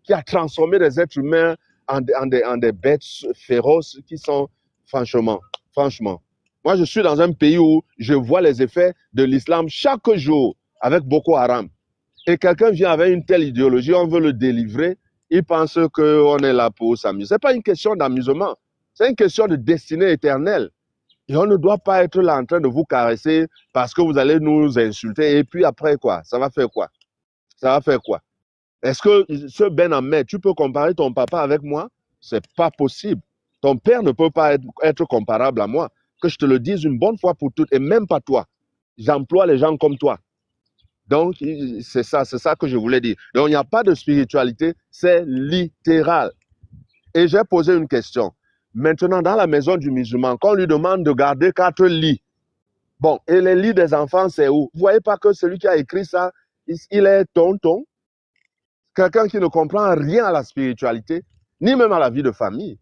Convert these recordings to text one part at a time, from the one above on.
qui a transformé les êtres humains en des bêtes féroces qui sont, franchement, moi je suis dans un pays où je vois les effets de l'islam chaque jour avec Boko Haram. Et quelqu'un vient avec une telle idéologie, on veut le délivrer, il pense qu'on est là pour s'amuser. Ce n'est pas une question d'amusement, c'est une question de destinée éternelle. Et on ne doit pas être là en train de vous caresser parce que vous allez nous insulter. Et puis après quoi? Ça va faire quoi? Ça va faire quoi? Est-ce que ce Ben Ahmed, tu peux comparer ton papa avec moi? Ce n'est pas possible. Ton père ne peut pas être comparable à moi. Que je te le dise une bonne fois pour toutes, et même pas toi. J'emploie les gens comme toi. Donc, c'est ça que je voulais dire. Donc, il n'y a pas de spiritualité, c'est littéral. Et j'ai posé une question. Maintenant, dans la maison du musulman, quand on lui demande de garder 4 lits, bon, et les lits des enfants, c'est où? Vous ne voyez pas que celui qui a écrit ça, il est tonton? Quelqu'un qui ne comprend rien à la spiritualité, ni même à la vie de famille.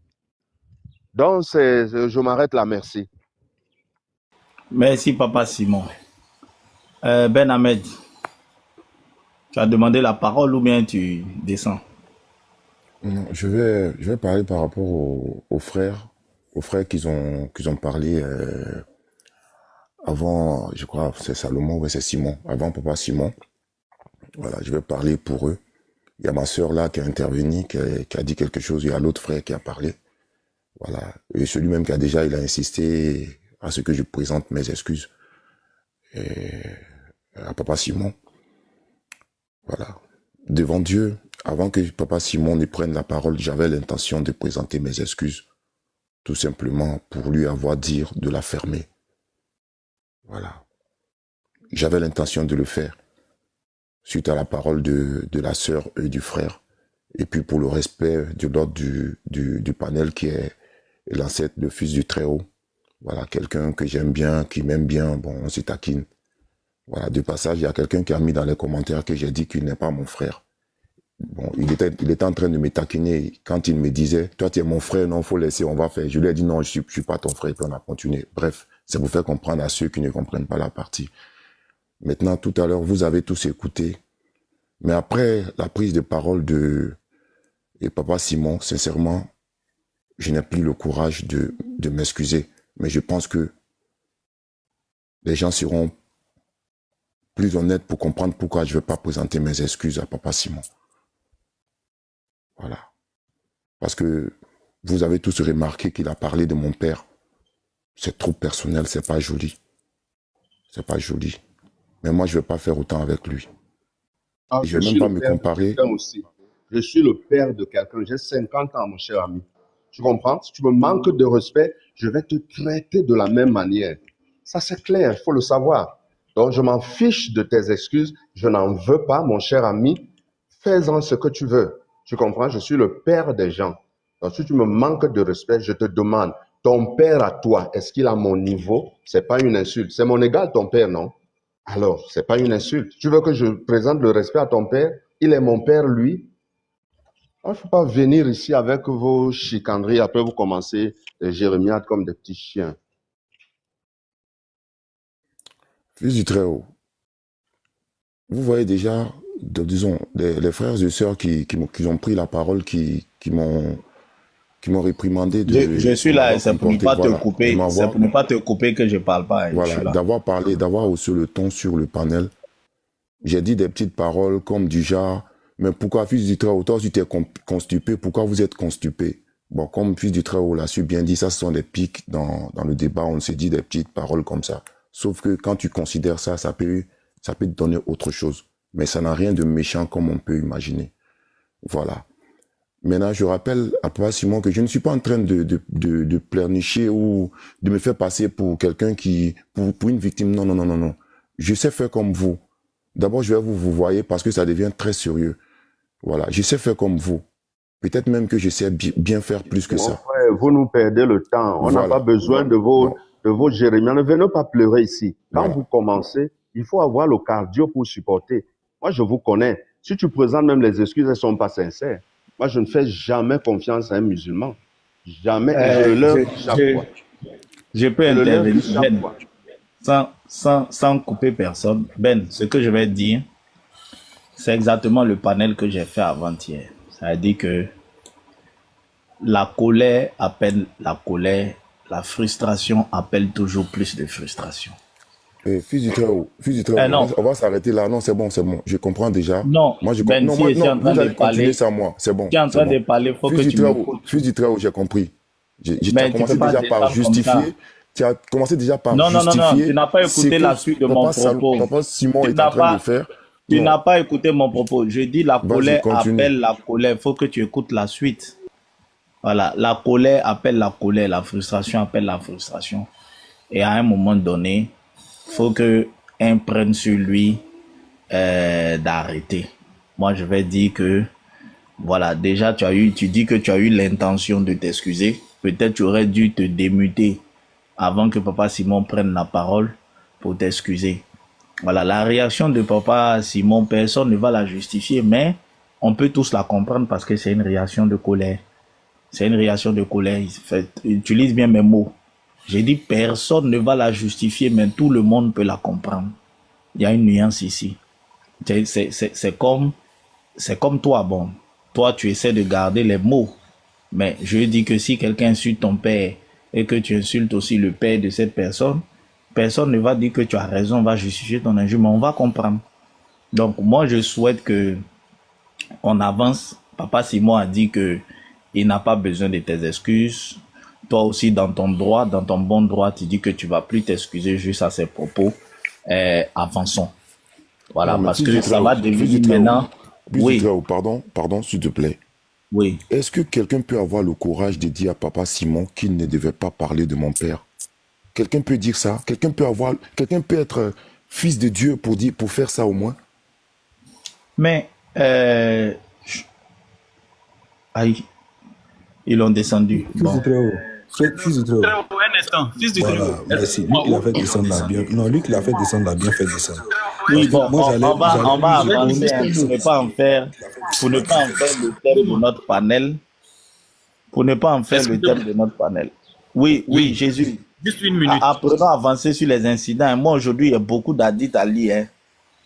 Donc, je m'arrête là, merci. Merci, Papa Simon. Ben Ahmed, tu as demandé la parole ou bien tu descends? Non, je vais parler par rapport aux frères qu'ils ont parlé avant, je crois, c'est Salomon ou c'est Simon, avant Papa Simon. Voilà, je vais parler pour eux. Il y a ma sœur là qui a intervenu, qui a dit quelque chose, il y a l'autre frère qui a parlé. Voilà, et celui-même qui a déjà, il a insisté à ce que je présente mes excuses à Papa Simon. Voilà, devant Dieu, avant que Papa Simon ne prenne la parole, j'avais l'intention de présenter mes excuses, tout simplement pour lui avoir dit de la fermer. Voilà, j'avais l'intention de le faire, suite à la parole de la sœur et du frère, et puis pour le respect de l'ordre du panel qui est l'ancêtre, le fils du Très-Haut. Voilà, quelqu'un que j'aime bien, qui m'aime bien, bon, on se taquine. Voilà, de passage, il y a quelqu'un qui a mis dans les commentaires que j'ai dit qu'il n'est pas mon frère. Bon, il était en train de me taquiner quand il me disait, toi tu es mon frère, non, faut laisser, on va faire. Je lui ai dit non, je suis pas ton frère, et puis on a continué. Bref, c'est pour faire comprendre à ceux qui ne comprennent pas la partie. Maintenant, tout à l'heure, vous avez tous écouté. Mais après la prise de parole de Papa Simon, sincèrement, je n'ai plus le courage de m'excuser. Mais je pense que les gens seront plus honnêtes pour comprendre pourquoi je ne vais pas présenter mes excuses à Papa Simon. Voilà. Parce que vous avez tous remarqué qu'il a parlé de mon père. C'est trop personnel, c'est pas joli. C'est pas joli. Mais moi, je ne vais pas faire autant avec lui. Ah, je ne vais même pas me comparer. Aussi. Je suis le père de quelqu'un. J'ai 50 ans, mon cher ami. Tu comprends? Si tu me manques de respect, je vais te traiter de la même manière. Ça, c'est clair, il faut le savoir. Donc, je m'en fiche de tes excuses. Je n'en veux pas, mon cher ami. Fais-en ce que tu veux. Tu comprends? Je suis le père des gens. Donc, si tu me manques de respect, je te demande, ton père à toi, est-ce qu'il a mon niveau? C'est pas une insulte. C'est mon égal, ton père, non? Alors, c'est pas une insulte. Tu veux que je présente le respect à ton père? Il est mon père, lui. Il ne faut pas venir ici avec vos chicaneries. Après, vous commencez les jérémiades comme des petits chiens. Fils du Très-Haut, vous voyez déjà, disons, les frères et sœurs qui ont pris la parole, qui m'ont réprimandé de... Je suis là, c'est pour ne pas te couper. C'est pour ne pas te couper que je ne parle pas. Voilà, d'avoir haussé le ton sur le panel. J'ai dit des petites paroles comme du genre, mais pourquoi fils du Très-Haut, toi tu t'es constipé, pourquoi vous êtes constipé? Bon, comme fils du Très-Haut l'a su bien dit, ça ce sont des pics dans le débat, on se dit des petites paroles comme ça. Sauf que quand tu considères ça, ça peut te donner autre chose. Mais ça n'a rien de méchant comme on peut imaginer. Voilà. Maintenant, je rappelle à Papa Simon que je ne suis pas en train de pleurnicher ou de me faire passer pour quelqu'un pour une victime. Non, non, non, non, non. Je sais faire comme vous. D'abord, je vais vous voyez parce que ça devient très sérieux. Voilà. Je sais faire comme vous. Peut-être même que je sais bien faire plus que ça. Frère, vous nous perdez le temps. On n'a pas besoin de vos jérémiades. Ne venez pas pleurer ici. Quand vous commencez, il faut avoir le cardio pour supporter. Moi, je vous connais. Si tu présentes même les excuses, elles ne sont pas sincères. Moi, je ne fais jamais confiance à un musulman. Jamais. Je le lève chaque fois. Je peux intervenir sans couper personne. Ben, ce que je vais dire, c'est exactement le panel que j'ai fait avant-hier. Ça veut dire que la colère appelle la colère, la frustration appelle toujours plus de frustration. Fils du Très-Haut, non. on va s'arrêter là. Non, c'est bon. Je comprends déjà. Non, moi, je Ben, non, si moi, je suis en non, train vous allez de parler, continuer sans moi. C'est bon. Tu es en train de parler, il faut que tu m'écoutes. Fils du Très-Haut, j'ai compris. Mais Tu tu as peux commencé pas déjà par descendre comme ça. justifier. Tu as commencé déjà par Non, justifier. tu n'as pas écouté la suite de mon propos. Papa Simon Tu est en n'as train pas, de faire. tu Non, n'as pas écouté mon propos. Je dis la vas-y, colère continue. appelle la colère. Il faut que tu écoutes la suite. Voilà, la colère appelle la colère, la frustration appelle la frustration. Et à un moment donné, il faut qu'un prenne sur lui d'arrêter. Moi, je vais dire que, voilà, déjà, tu dis que tu as eu l'intention de t'excuser. Peut-être tu aurais dû te démuter avant que Papa Simon prenne la parole pour t'excuser. Voilà, la réaction de Papa Simon, personne ne va la justifier, mais on peut tous la comprendre parce que c'est une réaction de colère. C'est une réaction de colère. Il utilise bien mes mots. J'ai dit personne ne va la justifier, mais tout le monde peut la comprendre. Il y a une nuance ici. C'est comme toi, bon. Toi, tu essaies de garder les mots. Mais je dis que si quelqu'un insulte ton père et que tu insultes aussi le père de cette personne, personne ne va dire que tu as raison, on va justifier ton injure, mais on va comprendre. Donc, moi, je souhaite que on avance. Papa Simon a dit que il n'a pas besoin de tes excuses. Toi aussi, dans ton droit, dans ton bon droit, tu dis que tu vas plus t'excuser juste à ses propos. Avançons. Voilà, Non, parce que ça va devenir maintenant... Oui. Pardon, s'il te plaît. Oui. Est-ce que quelqu'un peut avoir le courage de dire à Papa Simon qu'il ne devait pas parler de mon père? Quelqu'un peut dire ça? Quelqu'un peut être fils de Dieu pour faire ça au moins? Mais, aïe, ils l'ont descendu. Fils du Très-Haut. Fils du Très-Haut. Un instant. Fils du Voilà, Très-Haut. merci. Lui qui l'a fait descendre là bien. Non, lui qui l'a fait descendre là bien fait descendre. Oui, bon, moi, on va avancer pour ne pas en faire le thème de notre panel. Pour ne pas en faire le thème de notre panel. Oui, Jésus. Juste une minute. Apprenons à avancer sur les incidents. Moi, aujourd'hui, il y a beaucoup d'adits à lire. Hein.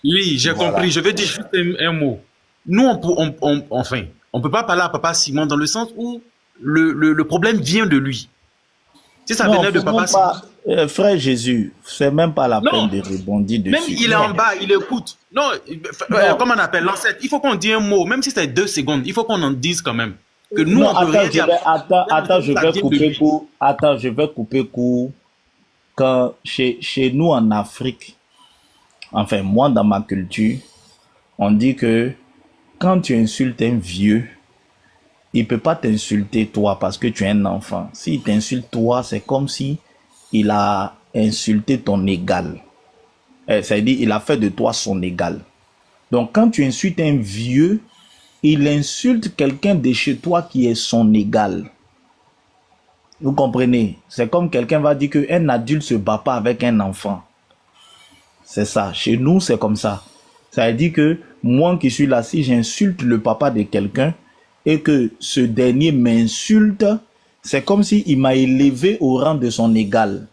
Oui, j'ai compris. Je vais dire juste un mot. Nous, on peut pas parler à Papa Simon dans le sens où le problème vient de lui. Si ça venait de Papa Simon. Frère Jésus, c'est même pas la peine de rebondir dessus. Même il est en bas, il écoute. Non, comment on appelle l'ancêtre? Il faut qu'on dise un mot, même si c'est 2 secondes. Il faut qu'on en dise quand même. Que nous, on peut rien dire. Attends, je vais couper court. Quand chez nous en Afrique, enfin moi dans ma culture, on dit que quand tu insultes un vieux, il ne peut pas t'insulter toi parce que tu es un enfant. S'il t'insulte toi, c'est comme si il a insulté ton égal. C'est-à-dire il a fait de toi son égal. Donc quand tu insultes un vieux, il insulte quelqu'un de chez toi qui est son égal. Vous comprenez? C'est comme quelqu'un va dire qu'un adulte se bat pas avec un enfant. C'est ça. Chez nous, c'est comme ça. Ça veut dire que moi qui suis là, si j'insulte le papa de quelqu'un et que ce dernier m'insulte, c'est comme s'il m'a élevé au rang de son égal.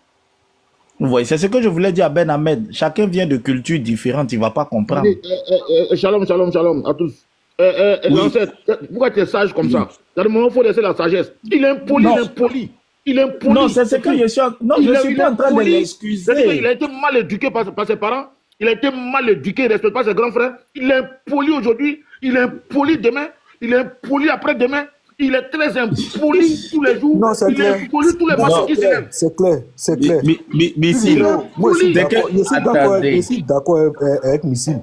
Vous voyez, c'est ce que je voulais dire à Ben Ahmed. Chacun vient de cultures différentes, il ne va pas comprendre. Shalom à tous. L'ancêtre, pourquoi tu es sage comme ça? Dans le moment où il faut laisser la sagesse. Il est impoli, Non, c'est ce que je suis non, je suis pas en train de l'excuser. Il a été mal éduqué par ses parents. Il a été mal éduqué, il ne respecte pas ses grands frères. Il est impoli aujourd'hui, il est impoli demain, il est impoli après-demain. Il est très impoli tous les jours. Non, c'est clair. Il est impoli tous les matins qui se lèvent. C'est clair. Missile. Moi, je suis d'accord avec Missile.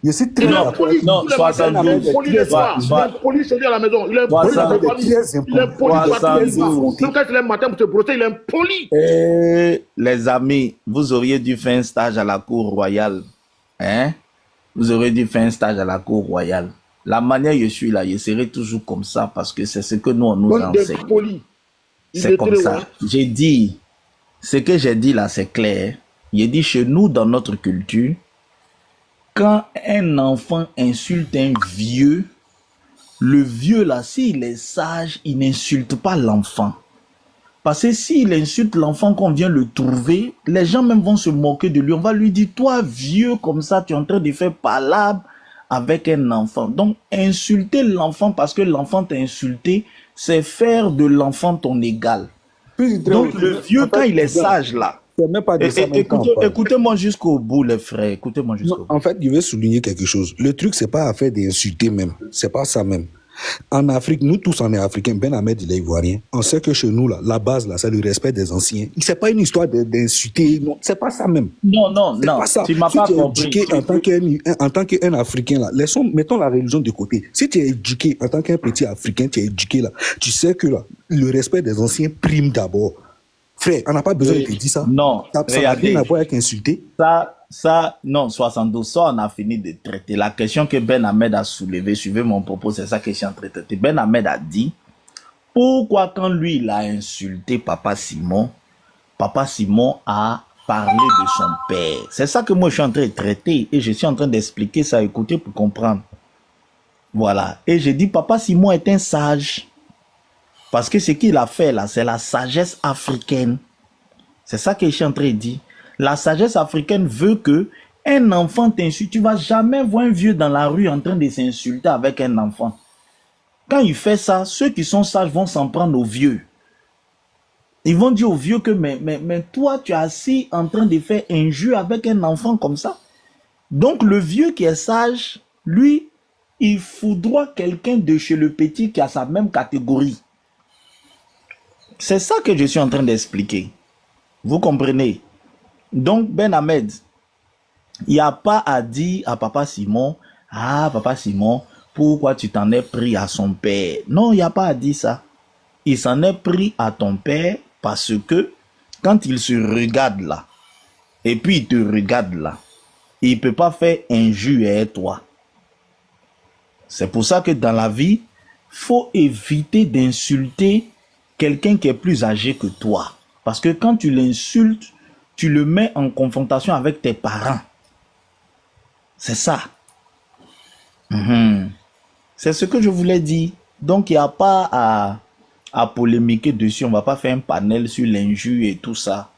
Je suis très d'accord. Non, 72. Il est impoli chez lui à la maison. Il est impoli dans sa famille. Il est impoli partout. Même quand il est matin pour se brosser, il est impoli. Les amis, vous auriez dû faire un stage à la cour royale. Hein? Vous auriez dû faire un stage à la cour royale. La manière je suis là, je serai toujours comme ça parce que c'est ce que nous, on nous enseigne. C'est comme ça. J'ai dit, ce que j'ai dit là, c'est clair. J'ai dit chez nous, dans notre culture, quand un enfant insulte un vieux, le vieux là, s'il est sage, il n'insulte pas l'enfant. Parce que s'il insulte l'enfant qu'on vient le trouver, les gens même vont se moquer de lui. On va lui dire, toi vieux comme ça, tu es en train de faire palabre avec un enfant. Donc, insulter l'enfant parce que l'enfant t'a insulté, c'est faire de l'enfant ton égal. Donc, le vieux, quand il est sage, là, même pas de ça écoutez-moi jusqu'au bout, les frères. Écoutez-moi jusqu'au bout. En fait, je vais souligner quelque chose. Le truc, c'est pas à faire d'insulter même. C'est pas ça même. En Afrique, nous tous, on est africains. Ben Ahmed, il est ivoirien. On sait que chez nous, là, la base, là, c'est le respect des anciens. C'est pas une histoire d'insulter. Non, c'est pas ça même. Non. Pas ça. Tu m'as pas compris. En tant qu'un Africain, là, mettons la religion de côté. Si tu es éduqué en tant qu'un petit Africain, tu es éduqué là. Tu sais que là, le respect des anciens prime d'abord. Frère, on n'a pas besoin de te dire ça. Non, ça n'a rien à voir avec insulter. Non, 72, ça, on a fini de traiter. La question que Ben Ahmed a soulevée, suivez mon propos, c'est ça que je suis en train de traiter. Ben Ahmed a dit, pourquoi quand lui, il a insulté Papa Simon a parlé de son père. C'est ça que moi, je suis en train de traiter et je suis en train d'expliquer ça, écoutez pour comprendre. Voilà. Et j'ai dit, Papa Simon est un sage. Parce que ce qu'il a fait là, c'est la sagesse africaine. C'est ça que je suis en train de dire. La sagesse africaine veut que un enfant t'insulte. Tu ne vas jamais voir un vieux dans la rue en train de s'insulter avec un enfant. Quand il fait ça, ceux qui sont sages vont s'en prendre aux vieux. Ils vont dire aux vieux que mais toi, tu es assis en train de faire injure avec un enfant comme ça. Donc le vieux qui est sage, lui, il foudroie quelqu'un de chez le petit qui a sa même catégorie. C'est ça que je suis en train d'expliquer. Vous comprenez? Donc, Ben Ahmed, il n'y a pas à dire à Papa Simon, ah, Papa Simon, pourquoi tu t'en es pris à son père? Non, il n'y a pas à dire ça. Il s'en est pris à ton père parce que quand il se regarde là, et puis il te regarde là, il ne peut pas faire injure à toi. C'est pour ça que dans la vie, il faut éviter d'insulter quelqu'un qui est plus âgé que toi. Parce que quand tu l'insultes, tu le mets en confrontation avec tes parents. C'est ça. C'est ce que je voulais dire. Donc, il n'y a pas à polémiquer dessus. On ne va pas faire un panel sur l'injure et tout ça.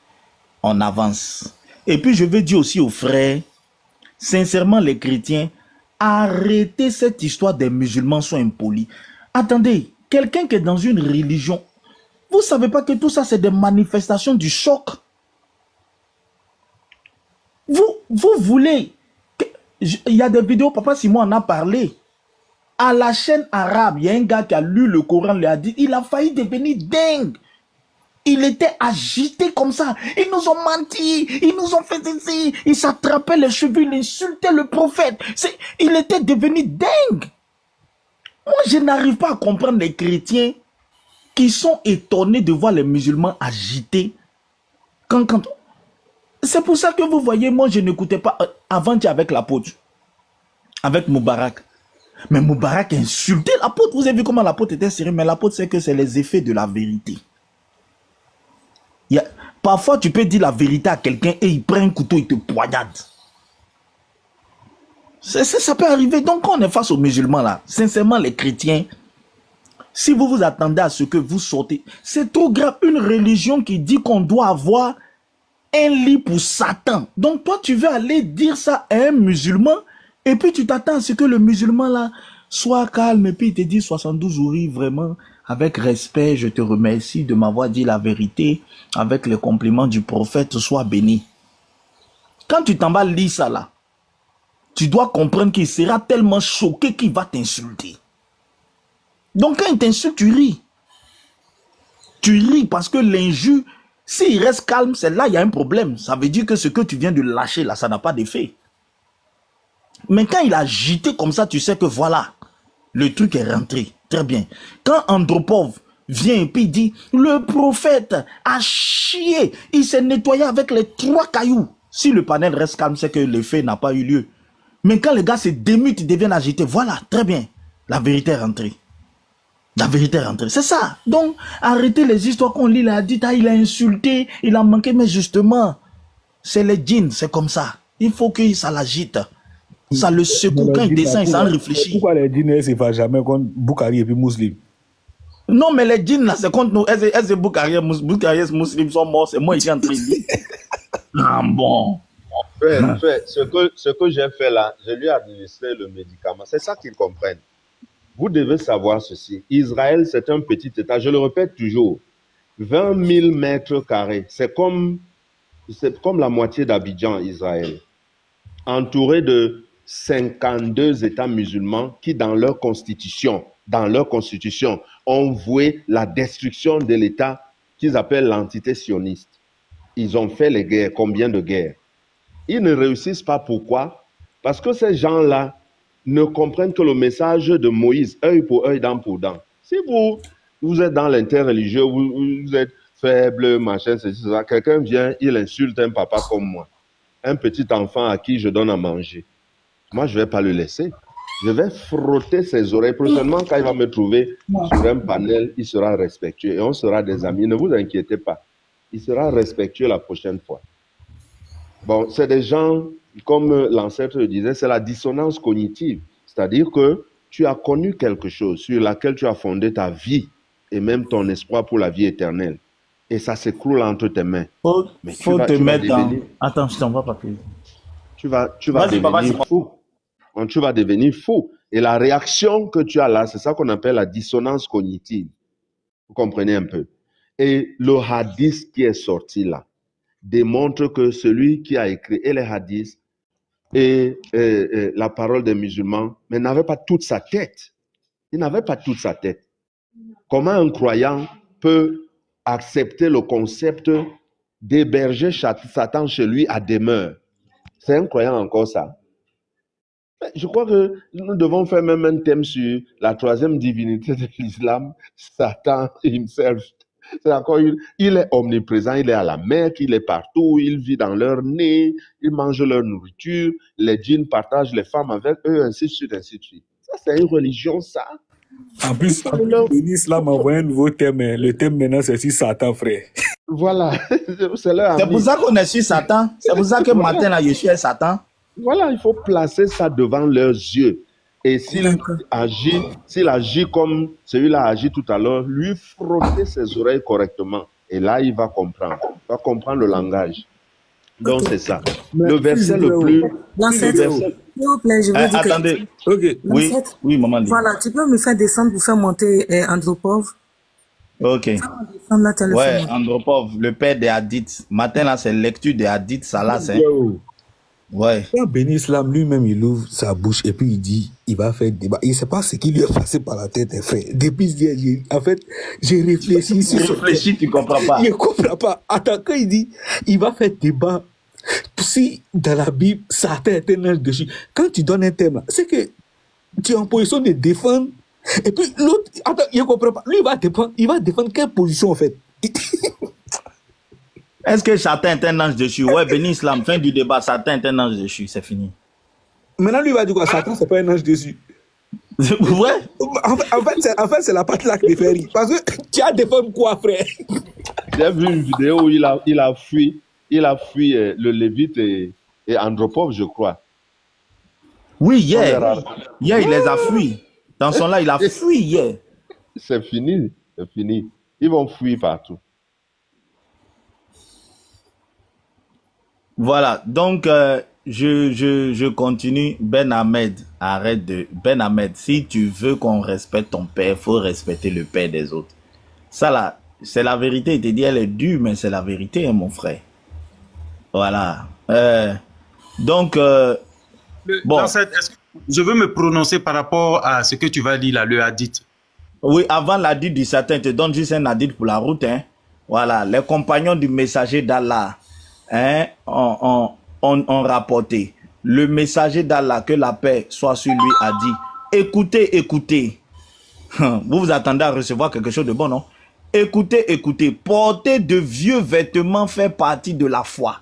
On avance. Et puis, je veux dire aussi aux frères, sincèrement, les chrétiens, arrêtez cette histoire des musulmans sont impolis. Attendez, quelqu'un qui est dans une religion, vous ne savez pas que tout ça, c'est des manifestations du choc. Vous voulez... Il y a des vidéos, Papa Simon en a parlé. À la chaîne arabe, il y a un gars qui a lu le Coran, lui a dit, il a failli devenir dingue. Il était agité comme ça. Ils nous ont menti, ils nous ont fait ceci. Il s'attrapait les cheveux, il insultait le prophète. Il était devenu dingue. Moi, je n'arrive pas à comprendre les chrétiens qui sont étonnés de voir les musulmans agités. C'est pour ça que vous voyez, moi je n'écoutais pas avant avec l'apôtre, avec Moubarak. Mais Moubarak insultait l'apôtre. Vous avez vu comment l'apôtre était sérieux, mais l'apôtre sait que c'est les effets de la vérité. Parfois tu peux dire la vérité à quelqu'un et il prend un couteau, il te poignarde. Ça peut arriver. Donc quand on est face aux musulmans là, sincèrement les chrétiens, si vous vous attendez à ce que vous sortez, c'est trop grave. Une religion qui dit qu'on doit avoir un lit pour Satan. Donc toi, tu veux aller dire ça à un musulman et puis tu t'attends à ce que le musulman là soit calme et puis il te dit 72 ouris, vraiment, avec respect, je te remercie de m'avoir dit la vérité, avec les compliments du prophète, sois béni. Quand tu t'en vas lire ça là, tu dois comprendre qu'il sera tellement choqué qu'il va t'insulter. Donc quand il t'insulte, tu ris. Tu ris parce que l'injure, s'il reste calme, c'est là il y a un problème. Ça veut dire que ce que tu viens de lâcher là, ça n'a pas d'effet. Mais quand il a agité comme ça, tu sais que voilà, le truc est rentré. Très bien. Quand Andropov vient et puis dit, le prophète a chié, il s'est nettoyé avec les 3 cailloux. Si le panel reste calme, c'est que l'effet n'a pas eu lieu. Mais quand les gars se démutent, ils deviennent agités. Voilà, très bien. La vérité est rentrée. La vérité est rentrée. C'est ça. Donc, arrêtez les histoires qu'on lit. Il a dit, ah, il a insulté, il a manqué. Mais justement, c'est les djinns, c'est comme ça. Il faut que ça l'agite. Ça le secoue quand il descend, il s'en réfléchit. Pourquoi les djinns ne se font jamais contre Boukari et puis Mouslim? Non, mais les djinns là, c'est contre nous. Est-ce que Boukari et Mouslim sont morts? C'est moi ici en train de dire. Ah bon. Ce que j'ai fait là, je lui ai administré le médicament. C'est ça qu'ils comprennent. Vous devez savoir ceci. Israël, c'est un petit État. Je le répète toujours. 20 000 mètres carrés. C'est comme la moitié d'Abidjan, Israël. Entouré de 52 États musulmans qui, dans leur constitution, ont voué la destruction de l'État qu'ils appellent l'entité sioniste. Ils ont fait les guerres. Combien de guerres? Ils ne réussissent pas. Pourquoi? Parce que ces gens-là ne comprennent que le message de Moïse, œil pour œil, dent pour dent. Si vous êtes dans l'interreligieux, vous êtes faible, machin, ceci, cela, quelqu'un vient, il insulte un papa comme moi, un petit enfant à qui je donne à manger. Moi, je ne vais pas le laisser. Je vais frotter ses oreilles. Prochainement, quand il va me trouver sur un panel, il sera respectueux et on sera des amis. Ne vous inquiétez pas. Il sera respectueux la prochaine fois. Bon, c'est des gens, comme l'ancêtre le disait, c'est la dissonance cognitive. C'est-à-dire que tu as connu quelque chose sur laquelle tu as fondé ta vie et même ton espoir pour la vie éternelle. Et ça s'écroule entre tes mains. Mais faut te mettre dans... Attends, je t'envoie pas plus. Tu vas devenir fou. Tu vas devenir fou. Et la réaction que tu as là, c'est ça qu'on appelle la dissonance cognitive. Vous comprenez un peu? Et le hadith qui est sorti là démontre que celui qui a écrit et les hadiths et la parole des musulmans, mais n'avait pas toute sa tête. Il n'avait pas toute sa tête. Comment un croyant peut accepter le concept d'héberger Satan chez lui à demeure? C'est un croyant encore ça. Je crois que nous devons faire même un thème sur la troisième divinité de l'islam, Satan himself. C'est encore il est omniprésent, il est à la Mecque, il est partout, il vit dans leur nez, il mange leur nourriture, les djinns partagent les femmes avec eux, ainsi de suite, ainsi de suite. Ça, c'est une religion, ça. En plus, l'islam a envoyé un nouveau thème. Le thème maintenant, c'est sur Satan, frère. Voilà. C'est pour ça qu'on est sur Satan. C'est pour ça que matin, là, je suis Satan. Voilà, il faut placer ça devant leurs yeux. Et s'il agit comme celui-là a agi tout à l'heure, lui frotter ses oreilles correctement. Et là, il va comprendre. Il va comprendre le langage. Donc, c'est ça. Le verset le plus... S'il vous plaît, je veux dire attendez. Ok. Oui, maman. Voilà, tu peux me faire descendre pour faire monter Andropov. Ok. Ouais, Andropov, le père des hadiths. Matin, là, c'est lecture des hadiths, ça là, c'est... Ouais. Quand Ben Islam lui-même, il ouvre sa bouche et puis il dit, il va faire débat. Il ne sait pas ce qui lui est passé par la tête, frère. Depuis ce dia, en fait, j'ai réfléchi sur ce réfléchis, tu ne comprends pas. Il ne comprend pas. Attends, quand il dit, il va faire débat, si dans la Bible, Satan est un ange dessus, quand tu donnes un thème, c'est que tu es en position de défendre. Et puis l'autre, attends, il ne comprend pas. Lui, il va défendre quelle position, en fait? Est-ce que Satan est un ange dessus? Ouais, Ben Islam, fin du débat, Satan est un ange dessus, c'est fini. Maintenant, lui, il va dire quoi? Satan, c'est pas un ange dessus. Ouais. En fait, c'est la patte là qui me fait rire. Parce que tu as défendu quoi, frère? J'ai vu une vidéo où il a fui le Lévite et Andropov, je crois. Oui, hier, il les a fui. Dans son là, il a fui hier. C'est fini, c'est fini. Ils vont fuir partout. Voilà, donc je continue. Ben Ahmed, arrête de... Ben Ahmed, si tu veux qu'on respecte ton père, il faut respecter le père des autres. Ça là, c'est la vérité. Il te dit, elle est dure, mais c'est la vérité, hein, mon frère. Voilà. Donc, bon. Est-ce que je veux me prononcer par rapport à ce que tu vas dire là, le hadith? Oui, avant l'hadith du Satan, je te donne juste un hadith pour la route. Hein. Voilà, les compagnons du messager d'Allah ont rapporté. Le messager d'Allah, que la paix soit sur lui, a dit, écoutez, écoutez. Vous vous attendez à recevoir quelque chose de bon, non? Écoutez, écoutez. Porter de vieux vêtements fait partie de la foi.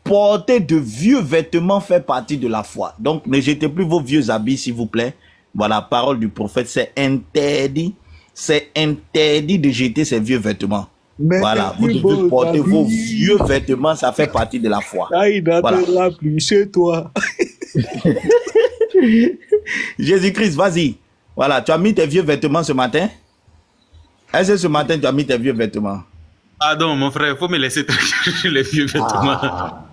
Porter de vieux vêtements fait partie de la foi. Donc, ne jetez plus vos vieux habits, s'il vous plaît. Voilà, parole du prophète, c'est interdit. C'est interdit de jeter ces vieux vêtements. Mais voilà, vous devez porter vos vieux vêtements, ça fait partie de la foi. Voilà. Plus chez toi. Jésus-Christ, vas-y. Voilà, tu as mis tes vieux vêtements ce matin? Est-ce que ce matin, tu as mis tes vieux vêtements? Pardon, mon frère, il faut me laisser tranquille les vieux vêtements.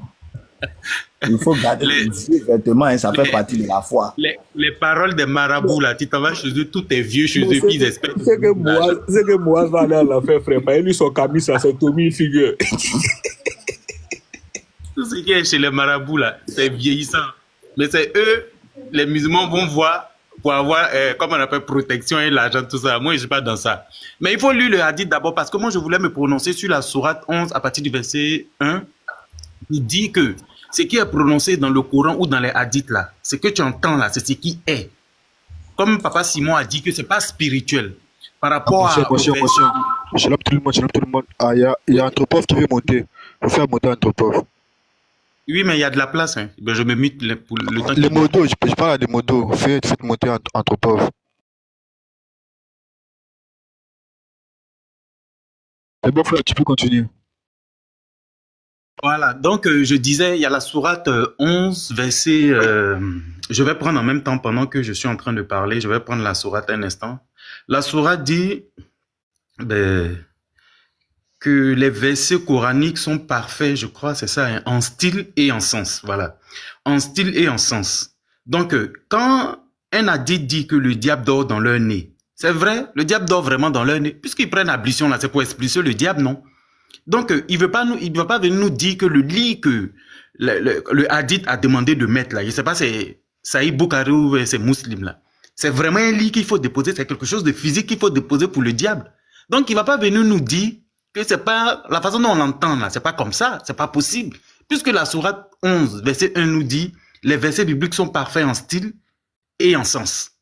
Il faut garder les vêtements, hein, ça fait partie de la foi. Les paroles des marabouts, là, tu t'en vas chez eux, tout est vieux chez eux, puis ils espèrent. C'est que moi, va aller à la fin, frère. Pas lui, son camis, ça c'est Tommy figure. Tout ce qui est chez les marabouts, là, c'est vieillissant. Mais c'est eux, les musulmans vont voir pour avoir, comme on appelle, protection et l'argent, tout ça. Moi, je ne suis pas dans ça. Mais il faut lire le hadith d'abord, parce que moi, je voulais me prononcer sur la sourate 11 à partir du verset 1. Il dit que ce qui est prononcé dans le Coran ou dans les hadiths, là, ce que tu entends là, c'est ce qui est. Comme Papa Simon a dit que ce n'est pas spirituel. Par rapport à... Monsieur, tout le monde. Ah, il y a Anthropov qui veut monter. Il faut faire monter Anthropov. Oui, mais il y a de la place. Hein. Ben, je me mute pour le temps. Les modos, je parle à des modos. Faites monter Anthropov. C'est bon, frère, tu peux continuer. Voilà, donc je disais, il y a la sourate 11, verset... je vais prendre en même temps, pendant que je suis en train de parler, je vais prendre la sourate un instant. La sourate dit que les versets coraniques sont parfaits, je crois, c'est ça, hein, en style et en sens, voilà. En style et en sens. Donc, quand un hadith dit que le diable dort dans leur nez, c'est vrai, le diable dort vraiment dans leur nez, puisqu'ils prennent ablution là, c'est pour expulser le diable, non? Donc, il ne veut pas venir nous dire que le lit que le hadith a demandé de mettre là, je ne sais pas, c'est Saïd Boukhari ou c'est Muslim là. C'est vraiment un lit qu'il faut déposer, c'est quelque chose de physique qu'il faut déposer pour le diable. Donc, il ne va pas venir nous dire que c'est pas la façon dont on l'entend là, c'est pas comme ça, c'est pas possible. Puisque la sourate 11, verset 1 nous dit, les versets bibliques sont parfaits en style et en sens.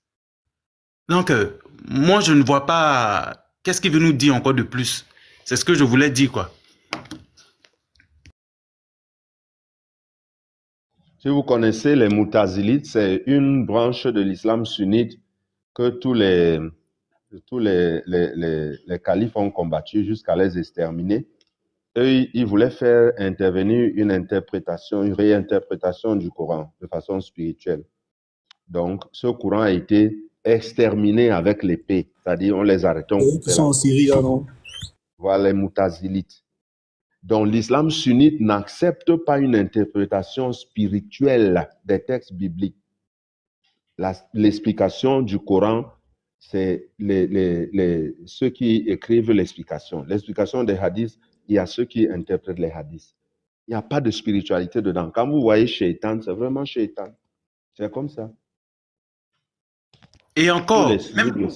Donc, moi, je ne vois pas, qu'est-ce qu'il veut nous dire encore de plus? C'est ce que je voulais dire, quoi. Si vous connaissez les Moutazilites, c'est une branche de l'islam sunnite que tous les califes ont combattu jusqu'à les exterminer. Eux, ils voulaient faire intervenir une réinterprétation du Coran de façon spirituelle. Donc, ce courant a été exterminé avec l'épée, c'est-à-dire on les arrêtait. Ils sont en Syrie, là, non? Voilà les Moutazilites. Donc, l'islam sunnite n'accepte pas une interprétation spirituelle des textes bibliques. L'explication du Coran, c'est ceux qui écrivent l'explication. L'explication des hadiths, il y a ceux qui interprètent les hadiths. Il n'y a pas de spiritualité dedans. Quand vous voyez Shaitan, c'est vraiment Shaitan. C'est comme ça. Et encore, même...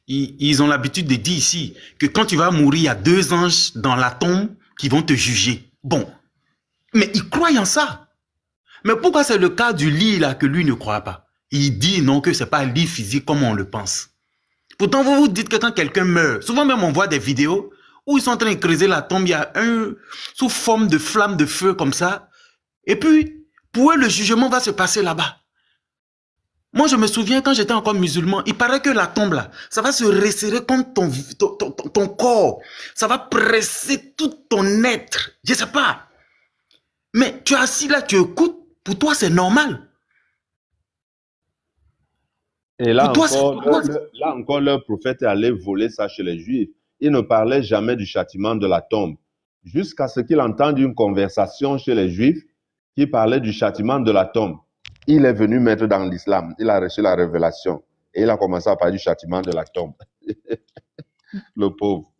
Ils ont l'habitude de dire ici que quand tu vas mourir, il y a 2 anges dans la tombe qui vont te juger. Bon, mais ils croient en ça. Mais pourquoi c'est le cas du lit là que lui ne croit pas? Il dit non, que ce n'est pas un lit physique comme on le pense. Pourtant, vous vous dites que quand quelqu'un meurt, souvent même on voit des vidéos où ils sont en train de creuser la tombe, il y a un sous forme de flamme de feu comme ça. Et puis, pour eux, le jugement va se passer là-bas. Moi, je me souviens, quand j'étais encore musulman, il paraît que la tombe, là, ça va se resserrer contre ton corps. Ça va presser tout ton être. Je ne sais pas. Mais tu es assis là, tu écoutes. Pour toi, c'est normal. Et là encore, leur prophète est allé voler ça chez les Juifs. Il ne parlait jamais du châtiment de la tombe. Jusqu'à ce qu'il entende une conversation chez les Juifs qui parlait du châtiment de la tombe. Il est venu mettre dans l'islam. Il a reçu la révélation. Et il a commencé à parler du châtiment de la tombe. Le pauvre.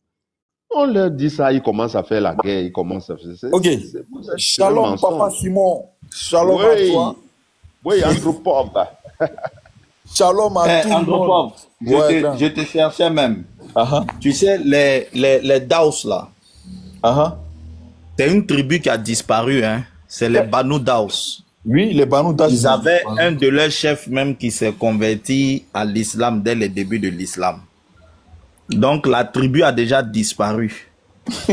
On leur dit ça, il commence à faire la guerre. Il commence à faire... Ok. Shalom, Papa Simon. Shalom à toi. Oui, Anthropov. Shalom à tout le monde. Je te cherchais même. Tu sais, les Daos là. C'est une tribu qui a disparu. Hein. C'est les Banu Daos. Oui, les Banu Daos. Ils avaient un de leurs chefs même qui s'est converti à l'islam dès les débuts de l'islam. Donc la tribu a déjà disparu.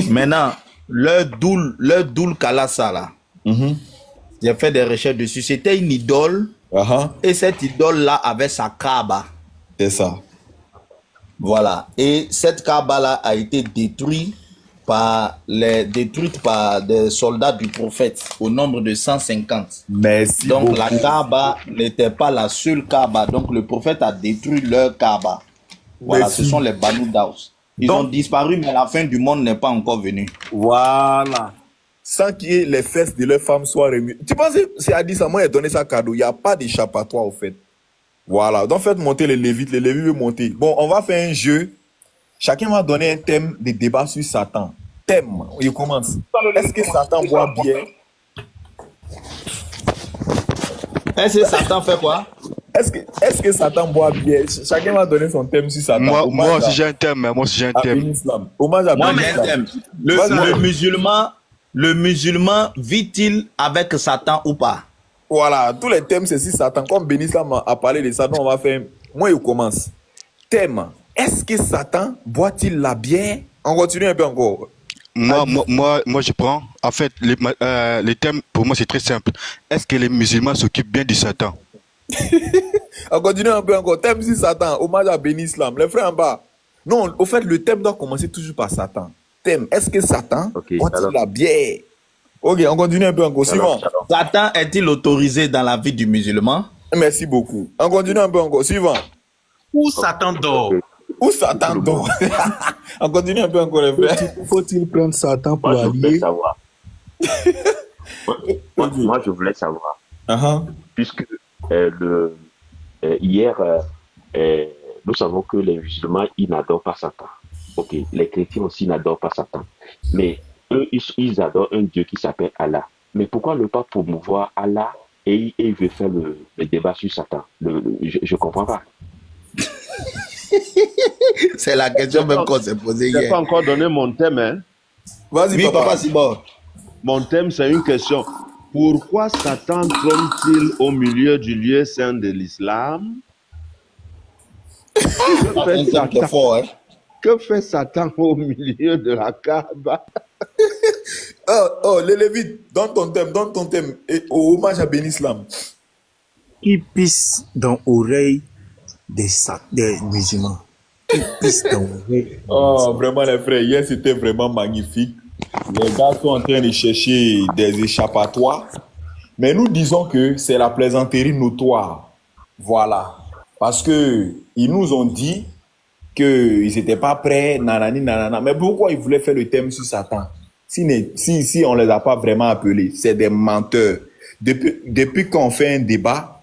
Maintenant, leur doul Kalasa là, j'ai fait des recherches dessus. C'était une idole. Et cette idole-là avait sa Kaaba. C'est ça. Voilà. Et cette Kaaba-là a été détruite par des soldats du prophète au nombre de 150. Merci donc beaucoup. La Kaaba n'était pas la seule Kaaba. Donc le prophète a détruit leur Kaaba. Voilà, ce sont les Banu Daos. Ils ont disparu, mais la fin du monde n'est pas encore venue. Voilà. sans que les fesses de leurs femmes soient remuées. Tu penses que c'est Adi Samo qui a donné ça cadeau? Il n'y a pas d'échappatoire, au fait. Voilà. Donc, faites monter les Lévites. Les Lévites vont monter. Bon, on va faire un jeu. Chacun va donner un thème de débat sur Satan. Thème. Il commence. Est-ce que Satan boit bien? Est-ce que Satan fait quoi? Est-ce que Satan boit bien? Chacun va donner son thème sur Satan. Moi aussi j'ai un thème. Moi aussi j'ai un thème. Hommage à Moi j'ai un thème. Le musulman vit-il avec Satan ou pas? Voilà, tous les thèmes c'est sur Satan. Comme Benislam a parlé de ça, donc on va faire. Moi, il commence. Thème. Est-ce que Satan boit-il la bière? On continue un peu encore. Moi, je prends. En fait, les thèmes, pour moi, c'est très simple. Est-ce que les musulmans s'occupent bien du Satan? On continue un peu encore. Thème sur Satan. Hommage à Benislam. Les frères en bas. Non, au fait, le thème doit commencer toujours par Satan. Thème. Est-ce que Satan boit-il la bière? Ok, on continue un peu encore. Suivant. Satan est-il autorisé dans la vie du musulman? Merci beaucoup. On continue un peu encore. Suivant. Où Satan dort? Où Satan dort? On continue un peu encore, les frères. Faut-il prendre Satan pour allier? Moi, je voulais savoir. Puisque hier, nous savons que les musulmans, ils n'adorent pas Satan. Ok, les chrétiens aussi n'adorent pas Satan. Mais eux, ils adorent un Dieu qui s'appelle Allah. Mais pourquoi ne pas promouvoir Allah et il veut faire le débat sur Satan? Je ne comprends pas. C'est la question même qu'on s'est posée hier. Je n'ai pas encore donné mon thème. Hein? Vas-y, oui, papa Simon. Mon thème, c'est une question. Pourquoi Satan trône-t-il au milieu du lieu saint de l'islam? Que fait Satan au milieu de la Kaaba? Les Lévites, donne ton thème. Et au hommage à Benislam. Qui pisse dans l'oreille des musulmans. Qui pisse dans l'oreille. Oh, vraiment, les frères, hier c'était vraiment magnifique. Les gars sont en train de chercher des échappatoires. Mais nous disons que c'est la plaisanterie notoire. Voilà. Parce que ils nous ont dit qu'ils n'étaient pas prêts, nanani, nanana. Mais pourquoi ils voulaient faire le thème sur Satan? Si on ne les a pas vraiment appelés, c'est des menteurs. Depuis qu'on fait un débat,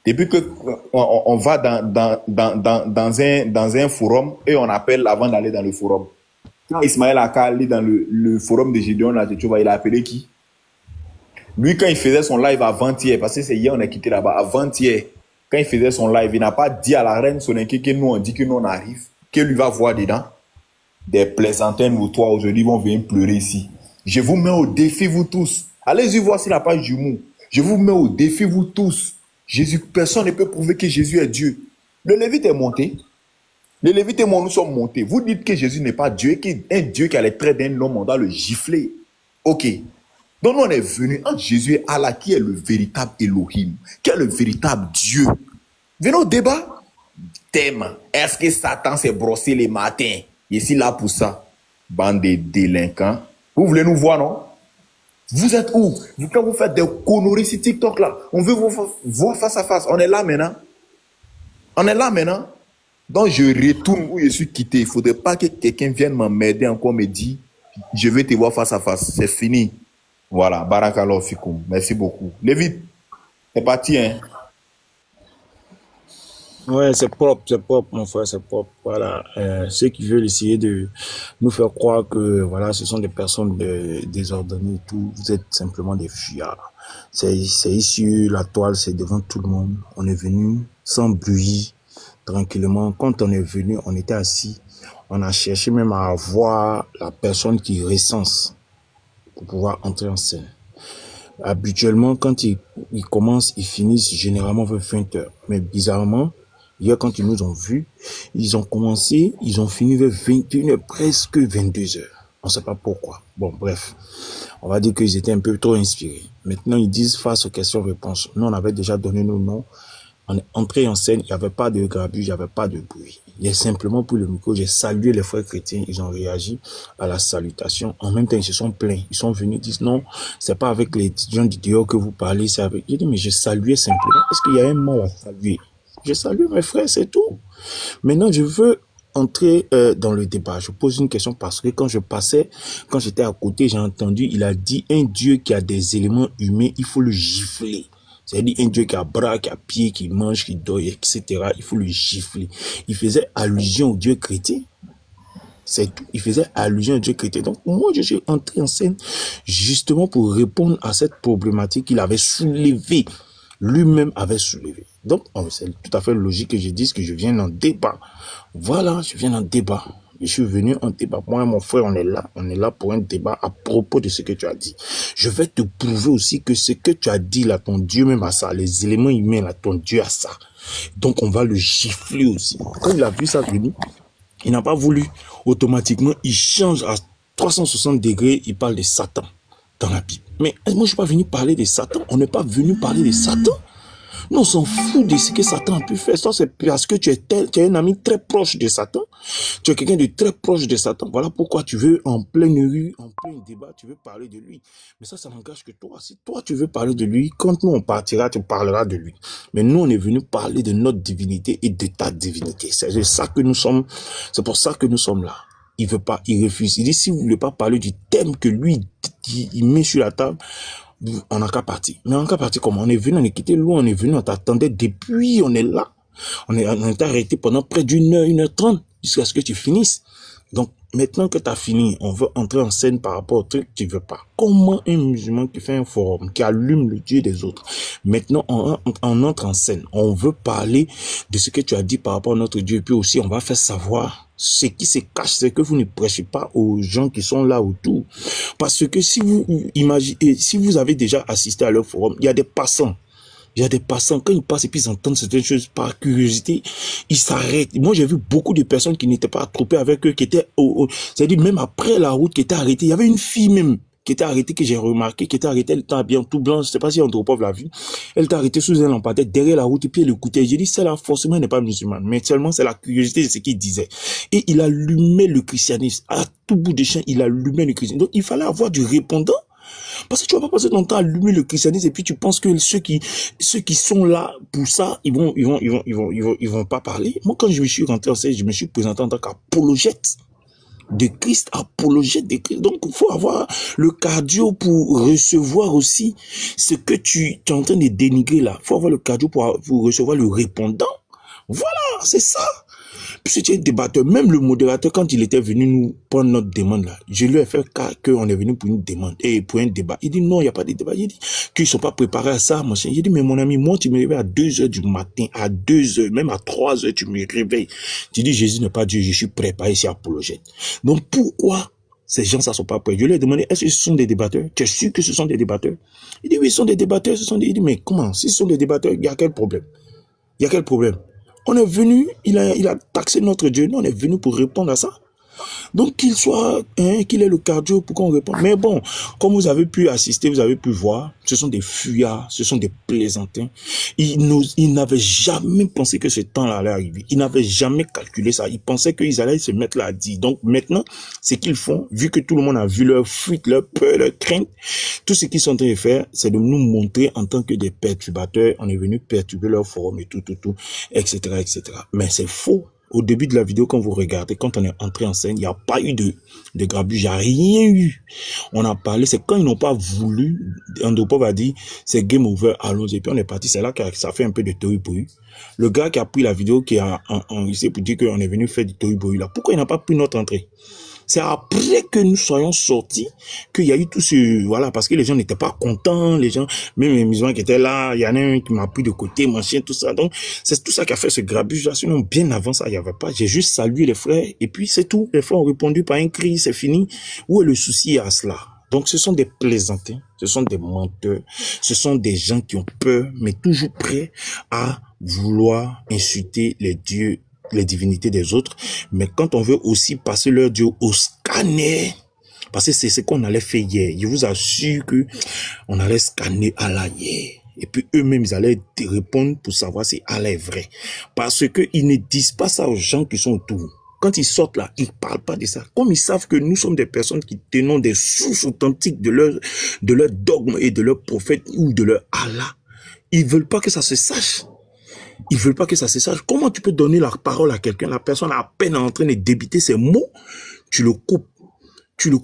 depuis qu'on va dans un forum et on appelle avant d'aller dans le forum. Quand Ismaël Akal est dans le forum de Gédéon, là, tu vois, il a appelé qui? Lui, quand il faisait son live avant-hier, parce que c'est hier on a quitté là-bas, avant-hier, quand il faisait son live, il n'a pas dit à la reine Soninké que nous on dit que nous on arrive, que lui va voir dedans. Des plaisantins notoires aujourd'hui vont venir pleurer ici. Je vous mets au défi, vous tous. Allez-y voir sur la page du Mou. Je vous mets au défi, vous tous. Jésus, personne ne peut prouver que Jésus est Dieu. Le Lévite est monté. Le Lévite et moi, nous sommes montés. Vous dites que Jésus n'est pas Dieu, qu'un Dieu qui a les traits d'un homme, on doit le gifler. Ok. Donc nous on est venu entre Jésus et Allah, qui est le véritable Elohim, qui est le véritable Dieu. Venez au débat. Thème. Est-ce que Satan s'est brossé les matins? Ici là pour ça. Bande de délinquants. Vous voulez nous voir, non? Vous êtes où? Quand vous faites des conneries sur TikTok là, on veut vous voir face à face. On est là maintenant. On est là maintenant. Donc je retourne où je suis quitté. Il ne faudrait pas que quelqu'un vienne m'emmerder encore, me dire je vais te voir face à face. C'est fini. Voilà. Barakallahu fikoum. Merci beaucoup. Lévite, c'est parti, hein? Ouais, c'est propre, mon frère, c'est propre. Voilà. Ceux qui veulent essayer de nous faire croire que, voilà, ce sont des personnes désordonnées et tout, vous êtes simplement des fuyards. C'est ici, la toile, c'est devant tout le monde. On est venu sans bruit, tranquillement. Quand on est venu, on était assis. On a cherché même à voir la personne qui recense pour pouvoir entrer en scène. Habituellement, quand ils commencent, ils finissent généralement vers 20h. Mais bizarrement, hier, quand ils nous ont vus, ils ont commencé, ils ont fini vers 21h, presque 22h. On ne sait pas pourquoi. Bon, bref. On va dire qu'ils étaient un peu trop inspirés. Maintenant, ils disent face aux questions-réponses. Nous, on avait déjà donné nos noms. On est entré en scène, il n'y avait pas de grabuge, il n'y avait pas de bruit. Il est simplement pour le micro, j'ai salué les frères chrétiens, ils ont réagi à la salutation. En même temps, ils se sont plaints. Ils sont venus, ils disent non, c'est pas avec les gens du dehors que vous parlez, c'est avec... J'ai dit, mais je saluais simplement. Est-ce qu'il y a un mot à saluer? Je salue mes frères, c'est tout. Maintenant, je veux entrer dans le débat. Je pose une question parce que quand j'étais à côté, j'ai entendu, il a dit un Dieu qui a des éléments humains, il faut le gifler. C'est-à-dire un Dieu qui a bras, qui a pieds, qui mange, qui dort, etc. Il faut le gifler. Il faisait allusion au Dieu chrétien. C'est tout. Il faisait allusion au Dieu chrétien. Donc, moi, je suis entré en scène justement pour répondre à cette problématique qu'il avait soulevée. Lui-même avait soulevé. Donc, c'est tout à fait logique que je dise que je viens en débat. Voilà, je viens en débat. Je suis venu en débat. Moi et mon frère, on est là pour un débat à propos de ce que tu as dit. Je vais te prouver aussi que ce que tu as dit là, ton Dieu même a ça, les éléments humains là, ton Dieu a ça. Donc, on va le gifler aussi. Quand il a vu ça venir, il n'a pas voulu. Automatiquement, il change à 360 degrés, il parle de Satan dans la Bible. Mais moi, je ne suis pas venu parler de Satan. On n'est pas venu parler de Satan. Nous, on s'en fout de ce que Satan a pu faire. Ça, c'est parce que tu es un ami très proche de Satan. Tu es quelqu'un de très proche de Satan. Voilà pourquoi tu veux, en pleine rue, en plein débat, tu veux parler de lui. Mais ça n'engage que toi. Si toi, tu veux parler de lui, quand nous, on partira, tu parleras de lui. Mais nous, on est venu parler de notre divinité et de ta divinité. C'est ça que nous sommes. C'est pour ça que nous sommes là. Il veut pas, il refuse. Il dit, si vous ne voulez pas parler du thème que lui, il met sur la table, on n'a qu'à partir. Mais on n'a qu'à partir comment? On est venu, on est quitté loin, on est venu, on t'attendait depuis, on est là. On est arrêté pendant près d'une heure, 1h30, jusqu'à ce que tu finisses. Donc, maintenant que tu as fini, on veut entrer en scène par rapport au truc que tu veux pas. Comment un musulman qui fait un forum, qui allume le Dieu des autres, maintenant on entre en scène. On veut parler de ce que tu as dit par rapport à notre Dieu. Et puis aussi, on va faire savoir ce qui se cache, c'est que vous ne prêchez pas aux gens qui sont là autour. Parce que si vous imaginez, si vous avez déjà assisté à leur forum, il y a des passants. Il y a des passants, quand ils passent et puis ils entendent certaines choses par curiosité, ils s'arrêtent. Moi, j'ai vu beaucoup de personnes qui n'étaient pas attroupées avec eux, qui étaient, c'est-à-dire même après la route, qui étaient arrêtées. Il y avait une fille même qui était arrêtée, que j'ai remarqué, qui était arrêtée, elle était habillée en tout blanc, je ne sais pas si Andropov l'a vu. Elle était arrêtée sous un lampadaire derrière la route et puis elle écoutait. J'ai dit, celle-là, forcément, elle n'est pas musulmane, mais seulement c'est la curiosité de ce qu'il disait. Et il allumait le christianisme. À tout bout de champ, il allumait le christianisme. Donc, il fallait avoir du répondant. Parce que tu vas pas passer ton temps à allumer le christianisme et puis tu penses que ceux qui sont là pour ça, ils vont pas parler. Moi, quand je me suis rentré en scène, je me suis présenté en tant qu'apologète de Christ, apologète de Christ. Donc, il faut avoir le cardio pour recevoir aussi ce que tu es en train de dénigrer là. Il faut avoir le cardio pour recevoir le répondant. Voilà, c'est ça. Puis tu es débatteur, même le modérateur, quand il était venu nous prendre notre demande là, je lui ai fait cas qu'on est venu pour une demande et pour un débat. Il dit non, il n'y a pas de débat. Il dit qu'ils ne sont pas préparés à ça, machin. Il dit, mais mon ami, moi, tu me réveilles à 2h du matin, à 2h, même à 3h, tu me réveilles. Tu dis, Jésus n'est pas Dieu, je suis préparé ici apologète. Donc pourquoi ces gens, ça ne sont pas prêts? Je lui ai demandé, est-ce que ce sont des débatteurs? Tu es sûr que ce sont des débatteurs? Il dit, oui, ce sont des débatteurs, Il dit, mais comment? Si ce sont des débatteurs, il y a quel problème? Il y a quel problème? On est venu, il a taxé notre Dieu, nous on est venu pour répondre à ça. Donc qu'il soit, qu'il ait le cardio pour qu'on réponde. Mais bon, comme vous avez pu assister, vous avez pu voir, ce sont des fuyards, ce sont des plaisantins. Ils n'avaient jamais pensé que ce temps-là allait arriver. Ils n'avaient jamais calculé ça. Ils pensaient qu'ils allaient se mettre là à dire. Donc maintenant, ce qu'ils font, vu que tout le monde a vu leur fuite, leur peur, leur crainte, tout ce qu'ils sont en train de faire, c'est de nous montrer en tant que des perturbateurs. On est venu perturber leur forum et tout, etc., etc. Mais c'est faux. Au début de la vidéo, quand vous regardez, quand on est entré en scène, il n'y a pas eu de grabuge, il n'y a rien eu. On a parlé, c'est quand ils n'ont pas voulu, Andropov a dit, c'est game over, allons-y. Et puis on est parti, c'est là que ça fait un peu de tohu-bohu. Le gars qui a pris la vidéo, qui a enregistré pour dire qu'on est venu faire du tohu-bohu là, pourquoi il n'a pas pris notre entrée? C'est après que nous soyons sortis qu'il y a eu tout ce... Voilà, parce que les gens n'étaient pas contents, les gens, même les musulmans qui étaient là, il y en a un qui m'a pris de côté, machin, tout ça. Donc, c'est tout ça qui a fait ce grabuge-là. Sinon, bien avant ça, il n'y avait pas. J'ai juste salué les frères, et puis c'est tout. Les frères ont répondu par un cri, c'est fini. Où est le souci à cela? Donc, ce sont des plaisantins, ce sont des menteurs, ce sont des gens qui ont peur, mais toujours prêts à vouloir insulter les dieux, les divinités des autres. Mais quand on veut aussi passer leur Dieu au scanner, parce que c'est ce qu'on allait faire hier, je vous assure que on allait scanner Allah hier. Et puis eux-mêmes, ils allaient répondre pour savoir si Allah est vrai. Parce que ils ne disent pas ça aux gens qui sont autour. Quand ils sortent là, ils parlent pas de ça. Comme ils savent que nous sommes des personnes qui tenons des sources authentiques de leur dogme et de leur prophète ou de leur Allah, ils veulent pas que ça se sache. Ils veulent pas que ça se sache. Comment tu peux donner la parole à quelqu'un? La personne à peine en train de débiter ses mots, tu le coupes.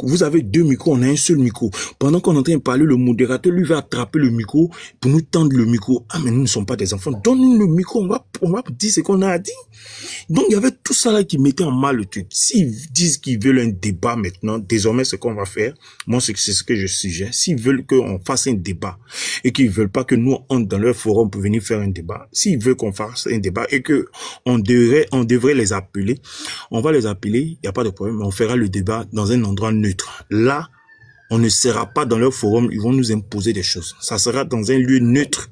Vous avez 2 micros, on a un seul micro. Pendant qu'on est en train de parler, le modérateur, lui, va attraper le micro pour nous tendre le micro. Ah, mais nous ne sommes pas des enfants. Donne-nous le micro, on va dire ce qu'on a à dire. Donc, il y avait tout ça là qui mettait en mal le truc. S'ils disent qu'ils veulent un débat maintenant, désormais, ce qu'on va faire, moi, c'est ce que je suggère. S'ils veulent qu'on fasse un débat et qu'ils veulent pas que nous entre dans leur forum pour venir faire un débat, s'ils veulent qu'on fasse un débat et que on devrait les appeler, on va les appeler, il n'y a pas de problème, on fera le débat dans un endroit neutre. Là, on ne sera pas dans leur forum, ils vont nous imposer des choses. Ça sera dans un lieu neutre,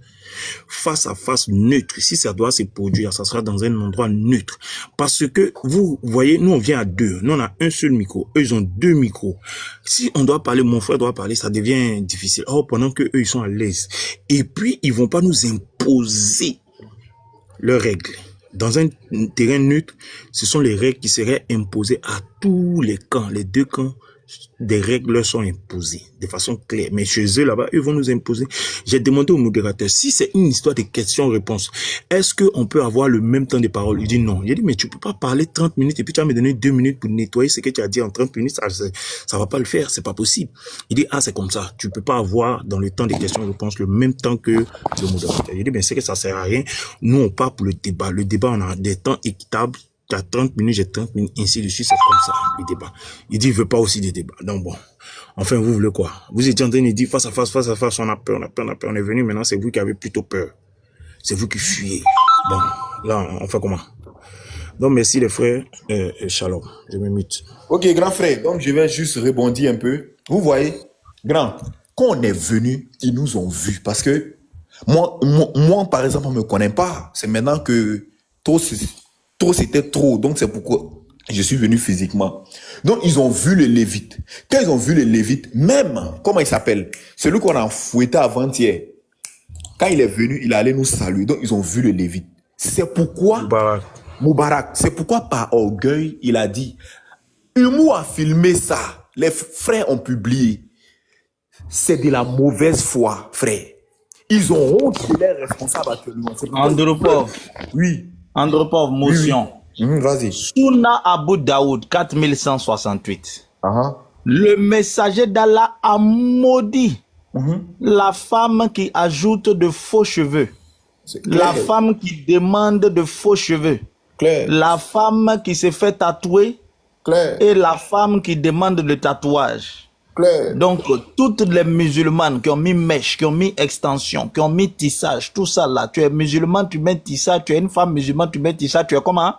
face à face neutre. Si ça doit se produire, ça sera dans un endroit neutre. Parce que, vous voyez, nous on vient à 2. Nous on a un seul micro. Eux ils ont 2 micros. Si on doit parler, mon frère doit parler, ça devient difficile. Oh, pendant que eux ils sont à l'aise. Et puis, ils vont pas nous imposer leurs règles. Dans un terrain neutre, ce sont les règles qui seraient imposées à tous les camps, les 2 camps. Des règles leur sont imposées de façon claire. Mais chez eux, là-bas, eux vont nous imposer. J'ai demandé au modérateur, si c'est une histoire de questions-réponses, est-ce qu'on peut avoir le même temps de parole? Il dit non. J'ai dit, mais tu peux pas parler 30 minutes et puis tu vas me donner 2 minutes pour nettoyer ce que tu as dit en 30 minutes. Ça va pas le faire, c'est pas possible. Il dit, ah, c'est comme ça. Tu peux pas avoir dans le temps des questions-réponses le même temps que le modérateur. J'ai dit, ben, c'est que ça sert à rien. Nous, on part pour le débat. Le débat, on a des temps équitables. Tu as 30 minutes, j'ai 30 minutes, ainsi de suite, c'est comme ça, le débat. Il dit, il veut pas aussi de débat. Donc bon, enfin, vous voulez quoi? Vous étiez en train de dire face à face, on a peur, on est venu, maintenant c'est vous qui avez plutôt peur. C'est vous qui fuyez. Bon, là, on fait comment? Donc merci les frères, shalom, je me mute. Ok, grand frère, donc je vais juste rebondir un peu. Vous voyez, grand, quand on est venu, ils nous ont vus, parce que moi par exemple, on me connaît pas. C'est maintenant que trop c'était trop, donc c'est pourquoi je suis venu physiquement. Donc ils ont vu le Lévite. Quand ils ont vu le Lévite, même, comment il s'appelle, celui qu'on a fouetté avant-hier, quand il est venu, il allait nous saluer. Donc ils ont vu le Lévite. C'est pourquoi Moubarak, c'est pourquoi par orgueil, il a dit, Humo a filmé ça, les frères ont publié. C'est de la mauvaise foi, frère. Ils ont honte de leurs responsables actuellement. Andropov. Oui. Andropov, motion. Oui. Vas-y. Souna Abu Daoud, 4168. Le messager d'Allah a maudit la femme qui ajoute de faux cheveux. La femme qui demande de faux cheveux. La femme qui se fait tatouer. Et la femme qui demande le tatouage. Donc, toutes les musulmanes qui ont mis mèche, qui ont mis extension, qui ont mis tissage, tout ça là, tu es musulman, tu mets tissage, tu es une femme musulmane, tu mets tissage, tu es comment?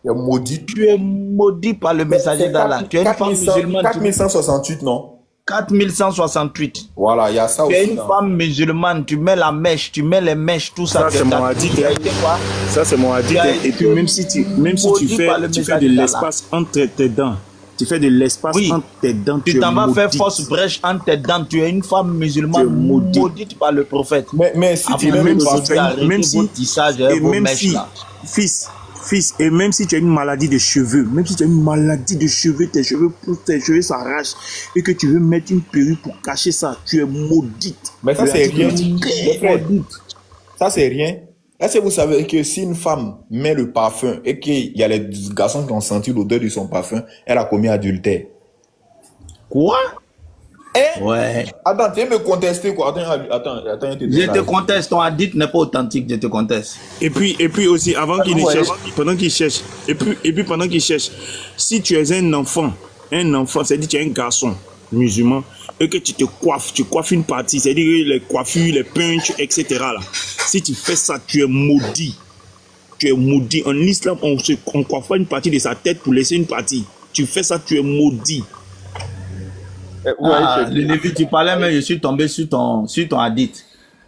Tu es maudit. Tu es maudit par le messager d'Allah. Tu es une femme musulmane. 4168, non? 4168. Voilà, il y a ça aussi. Tu es une femme musulmane, tu mets la mèche, tu mets les mèches, tout ça. Ça, c'est mon hadith. Ça, c'est mon hadith. Et puis, même si tu fais de l'espace entre tes dents, tu fais de l'espace entre tes dents. Tu t'en vas faire fausse brèche entre tes dents. Tu es une femme musulmane maudite par le prophète. Mais si tu es même si, et même si tu as une maladie de cheveux, tes cheveux poussent, tes cheveux s'arrachent, et que tu veux mettre une perruque pour cacher ça, tu es maudite. Mais ça, c'est rien. Ça, c'est rien. Est-ce que vous savez que si une femme met le parfum et qu'il y a les garçons qui ont senti l'odeur de son parfum, elle a commis adultère? Quoi? Ouais. Attends, tu veux me contester quoi? Attends. Je te conteste, ton hadith n'est pas authentique, je te conteste. Et puis aussi, avant qu'il cherche, pendant qu'il cherche, et puis pendant qu'il cherche, si tu es un enfant, c'est-à-dire tu es un garçon musulman, et que tu coiffes une partie, c'est-à-dire les coiffures, les punches, etc. là. Si tu fais ça, tu es maudit. Tu es maudit. En islam, on ne coiffe pas une partie de sa tête pour laisser une partie. Tu fais ça, tu es maudit. Le Lévi, tu parlais, mais je suis tombé sur ton hadith.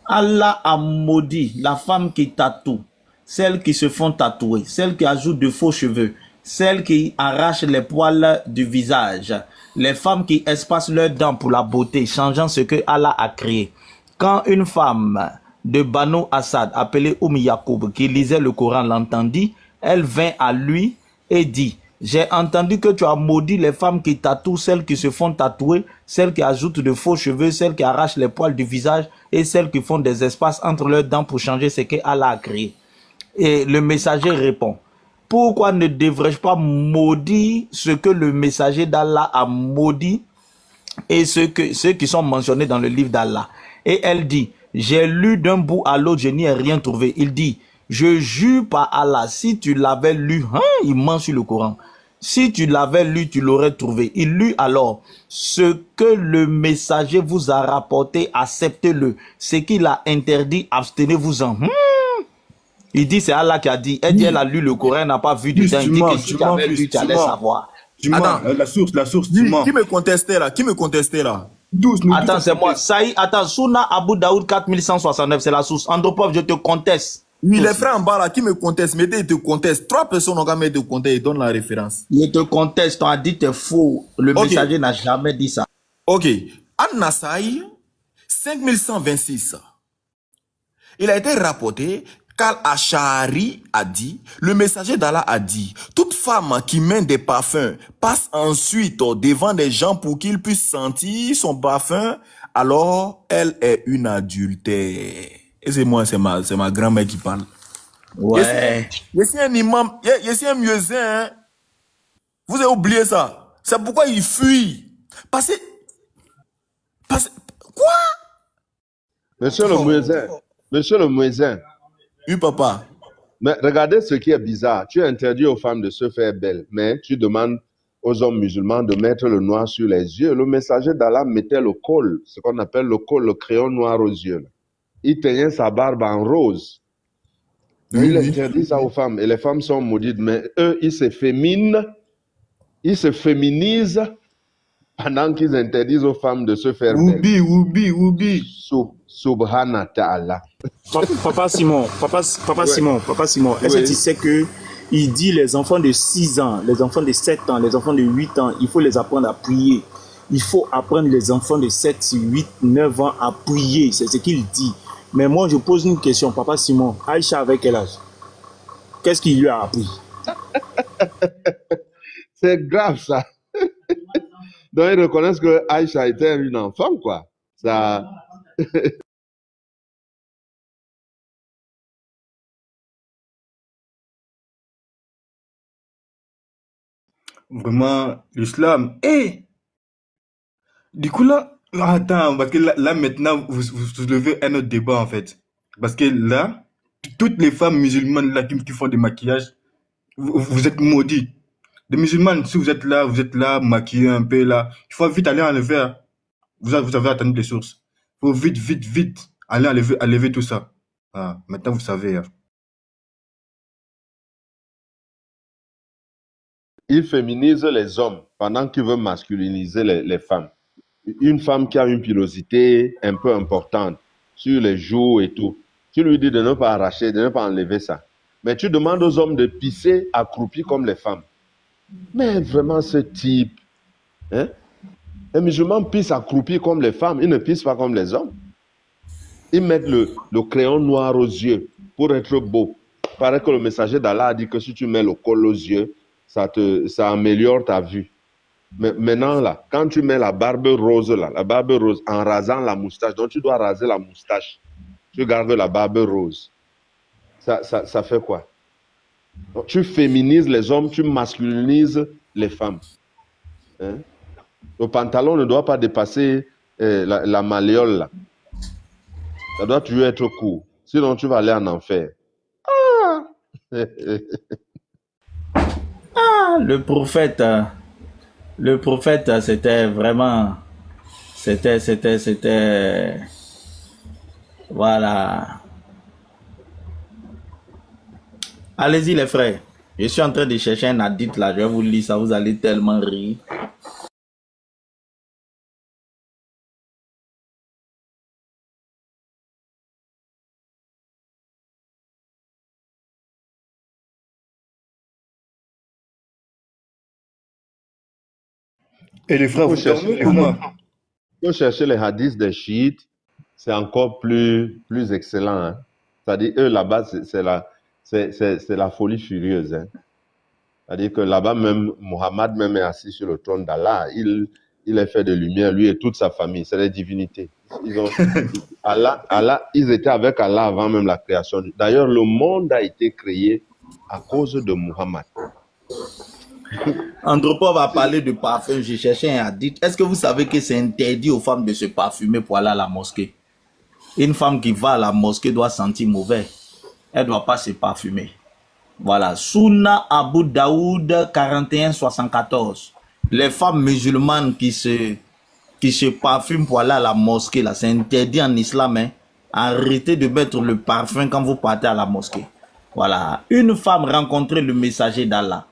Allah a maudit la femme qui tatoue, celles qui se font tatouer, celles qui ajoutent de faux cheveux, celles qui arrachent les poils du visage, les femmes qui espacent leurs dents pour la beauté, changeant ce que Allah a créé. Quand une femme de Banu Assad, appelée Yacoub, qui lisait le Coran, l'entendit, elle vint à lui et dit: j'ai entendu que tu as maudit les femmes qui tatouent, celles qui se font tatouer, celles qui ajoutent de faux cheveux, celles qui arrachent les poils du visage et celles qui font des espaces entre leurs dents pour changer ce que Allah a créé. Et le messager répond, pourquoi ne devrais-je pas maudire ce que le messager d'Allah a maudit et ceux qui sont mentionnés dans le livre d'Allah? Et elle dit, j'ai lu d'un bout à l'autre, je n'y ai rien trouvé. Il dit, je jure par Allah, si tu l'avais lu, il ment sur le Coran. Si tu l'avais lu, tu l'aurais trouvé. Il lut alors, ce que le messager vous a rapporté, acceptez-le. Ce qu'il a interdit, abstenez-vous-en. Il dit, c'est Allah qui a dit. Elle dit, elle a lu le Coran, elle n'a pas vu du temps. Il dit que si tu avais lu, tu allais savoir. Attends, la source, qui me contestait là? Attends, c'est moi. Saïd, attends, Souna Abu Daoud 4169, c'est la source. Andropov, je te conteste. Oui, les frères en bas là, qui me contestent, mettez, ils te contestent. 3 personnes ont même te contestent, ils donnent la référence. Ils te contestent, on a dit t'es faux. Le messager n'a jamais dit ça. Ok. An-Nasaï, 5126. Il a été rapporté qu'Al-Ash'ari a dit, le messager d'Allah a dit, toute femme qui met des parfums passe ensuite devant des gens pour qu'ils puissent sentir son parfum, alors elle est une adultère. Et c'est moi, c'est ma grand-mère qui parle. Ouais. Je suis un imam, je suis un muezzin, hein. Vous avez oublié ça. C'est pourquoi il fuit. Parce quoi? Monsieur le muezzin. Oui, papa. Mais regardez ce qui est bizarre. Tu interdis aux femmes de se faire belles, mais tu demandes aux hommes musulmans de mettre le noir sur les yeux. Le messager d'Allah mettait le col, ce qu'on appelle le col, le crayon noir aux yeux. Il teignait sa barbe en rose. Il interdit ça aux femmes. Et les femmes sont maudites. Mais eux, ils se féminisent pendant qu'ils interdisent aux femmes de se faire belles. Oubi. Subhana ta'ala. Papa Simon, est-ce que tu sais que il dit les enfants de 6 ans, les enfants de 7 ans, les enfants de 8 ans, il faut les apprendre à prier. Il faut apprendre les enfants de 7, 8, 9 ans à prier. C'est ce qu'il dit. Mais moi, je pose une question, Papa Simon. Aïcha, avec quel âge? Qu'est-ce qu'il lui a appris? C'est grave, ça. Donc, ils reconnaissent que Aïcha était une enfant, quoi. Ça... Vraiment, l'islam. Du coup, là, attends, parce que là maintenant, vous soulevez un autre débat, en fait. Parce que là, toutes les femmes musulmanes là qui font des maquillages, vous êtes maudits. Les musulmanes, si vous êtes là, maquillés un peu là, il faut vite aller enlever. Vous avez attendu les sources. Il faut vite aller enlever tout ça. Maintenant, vous savez. Il féminise les hommes pendant qu'il veut masculiniser les femmes. Une femme qui a une pilosité un peu importante sur les joues et tout, tu lui dis de ne pas arracher, de ne pas enlever ça. Mais tu demandes aux hommes de pisser accroupis comme les femmes. Mais vraiment ce type, hein? Les musulmans pissent accroupis comme les femmes, ils ne pissent pas comme les hommes. Ils mettent le crayon noir aux yeux pour être beau. Il paraît que le messager d'Allah a dit que si tu mets le col aux yeux, ça améliore ta vue. Mais maintenant, là, quand tu mets la barbe rose, en rasant la moustache, donc tu dois raser la moustache, tu gardes la barbe rose. Ça fait quoi? Donc, tu féminises les hommes, tu masculinises les femmes. Hein? Le pantalon ne doit pas dépasser la malléole, là. Ça doit toujours être court. Sinon, tu vas aller en enfer. Le prophète, c'était vraiment, c'était, voilà. Allez-y les frères, je suis en train de chercher un hadith là, je vais vous lire ça, vous allez tellement rire. Et les frères, il faut chercher les hadiths des chiites, c'est encore plus excellent. Hein? C'est-à-dire, eux, là-bas, c'est la folie furieuse. Hein? C'est-à-dire que là-bas, même Mohammed même est assis sur le trône d'Allah. il est fait de lumière, lui et toute sa famille, c'est les divinités. Ils étaient avec Allah avant même la création. D'ailleurs, le monde a été créé à cause de Muhammad. Andropov va parler de parfum. J'ai cherché un hadith. Est-ce que vous savez que c'est interdit aux femmes de se parfumer pour aller à la mosquée? Une femme qui va à la mosquée doit sentir mauvais. Elle ne doit pas se parfumer. Voilà. Sunna Abu Daoud 41-74. Les femmes musulmanes qui se parfument pour aller à la mosquée, là, c'est interdit en islam. Hein. Arrêtez de mettre le parfum quand vous partez à la mosquée. Voilà. Une femme rencontrait le messager d'Allah.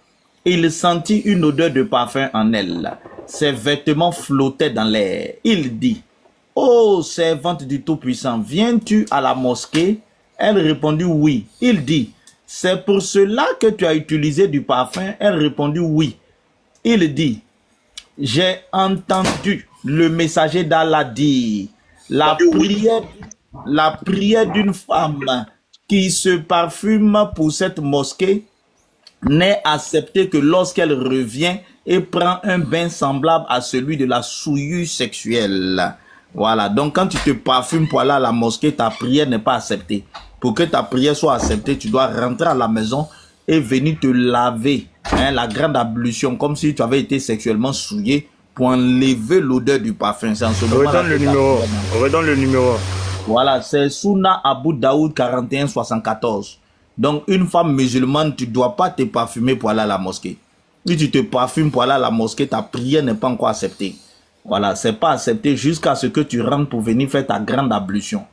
Il sentit une odeur de parfum en elle. Ses vêtements flottaient dans l'air. Il dit, « Oh, servante du Tout-Puissant, viens-tu à la mosquée ?» Elle répondit, « Oui. » Il dit, « C'est pour cela que tu as utilisé du parfum ?» Elle répondit, « Oui. » Il dit, « J'ai entendu le messager d'Allah dire, la prière d'une femme qui se parfume pour cette mosquée n'est acceptée que lorsqu'elle revient et prend un bain semblable à celui de la souillure sexuelle. » Voilà, donc quand tu te parfumes pour aller à la mosquée, ta prière n'est pas acceptée. Pour que ta prière soit acceptée, tu dois rentrer à la maison et venir te laver, hein, la grande ablution, comme si tu avais été sexuellement souillé pour enlever l'odeur du parfum. Redonne le numéro. Voilà, c'est Sunna Abu Daoud 41-74. Donc, une femme musulmane, tu ne dois pas te parfumer pour aller à la mosquée. Si tu te parfumes pour aller à la mosquée, ta prière n'est pas encore acceptée. Voilà, c'est pas accepté jusqu'à ce que tu rentres pour venir faire ta grande ablution.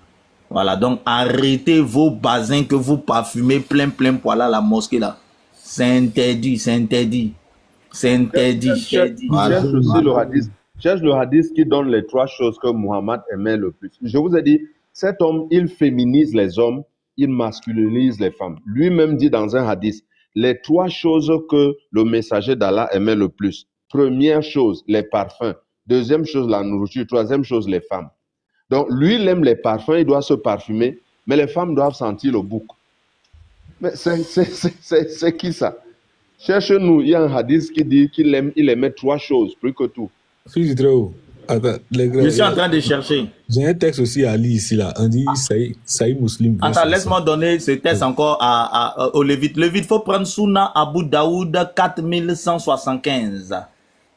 Voilà, donc arrêtez vos basins que vous parfumez plein pour aller à la mosquée là. C'est interdit, c'est interdit. C'est interdit. Cherche le hadith qui donne les 3 choses que Muhammad aimait le plus. Je vous ai dit, cet homme, il féminise les hommes, il masculinise les femmes. Lui-même dit dans un hadith, les 3 choses que le messager d'Allah aimait le plus. Première chose, les parfums. Deuxième chose, la nourriture. Troisième chose, les femmes. Donc, lui, il aime les parfums, il doit se parfumer, mais les femmes doivent sentir le bouc. Mais c'est qui ça? Cherche-nous, il y a un hadith qui dit qu'il aimait 3 choses, plus que tout. Fils de Tréo, attends, je suis en train de chercher. J'ai un texte aussi à lire ici, là. On dit Saïd Muslim. Attends, laisse-moi donner ce texte encore au Lévite. Lévite, il faut prendre Sunna Abu Daoud 4175.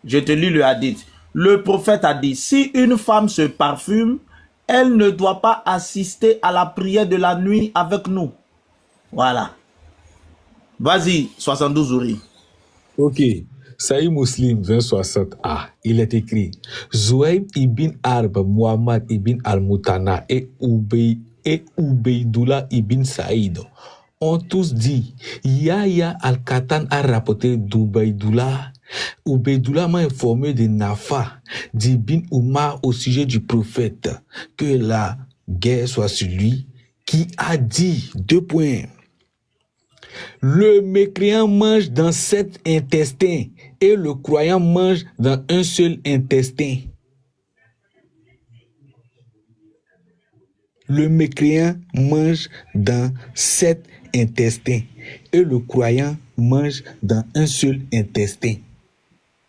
Je te lis le hadith. Le prophète a dit, si une femme se parfume, elle ne doit pas assister à la prière de la nuit avec nous. Voilà. Vas-y, 72 Ouri. Ok. Saïd Muslim 2060a, il est écrit, Zouaib ibn Arb, Muhammad ibn al-Mutana et Ubaydullah ibn Saïd ont tous dit, Yahya al-Katan a rapporté d'Ubaydullah. Ubaydullah m'a informé de Nafa, d'Ibn Umar au sujet du prophète, que la guerre soit sur lui, qui a dit, 2 points. Le mécréant mange dans 7 intestins et le croyant mange dans un seul intestin. Le mécréant mange dans 7 intestins et le croyant mange dans un seul intestin.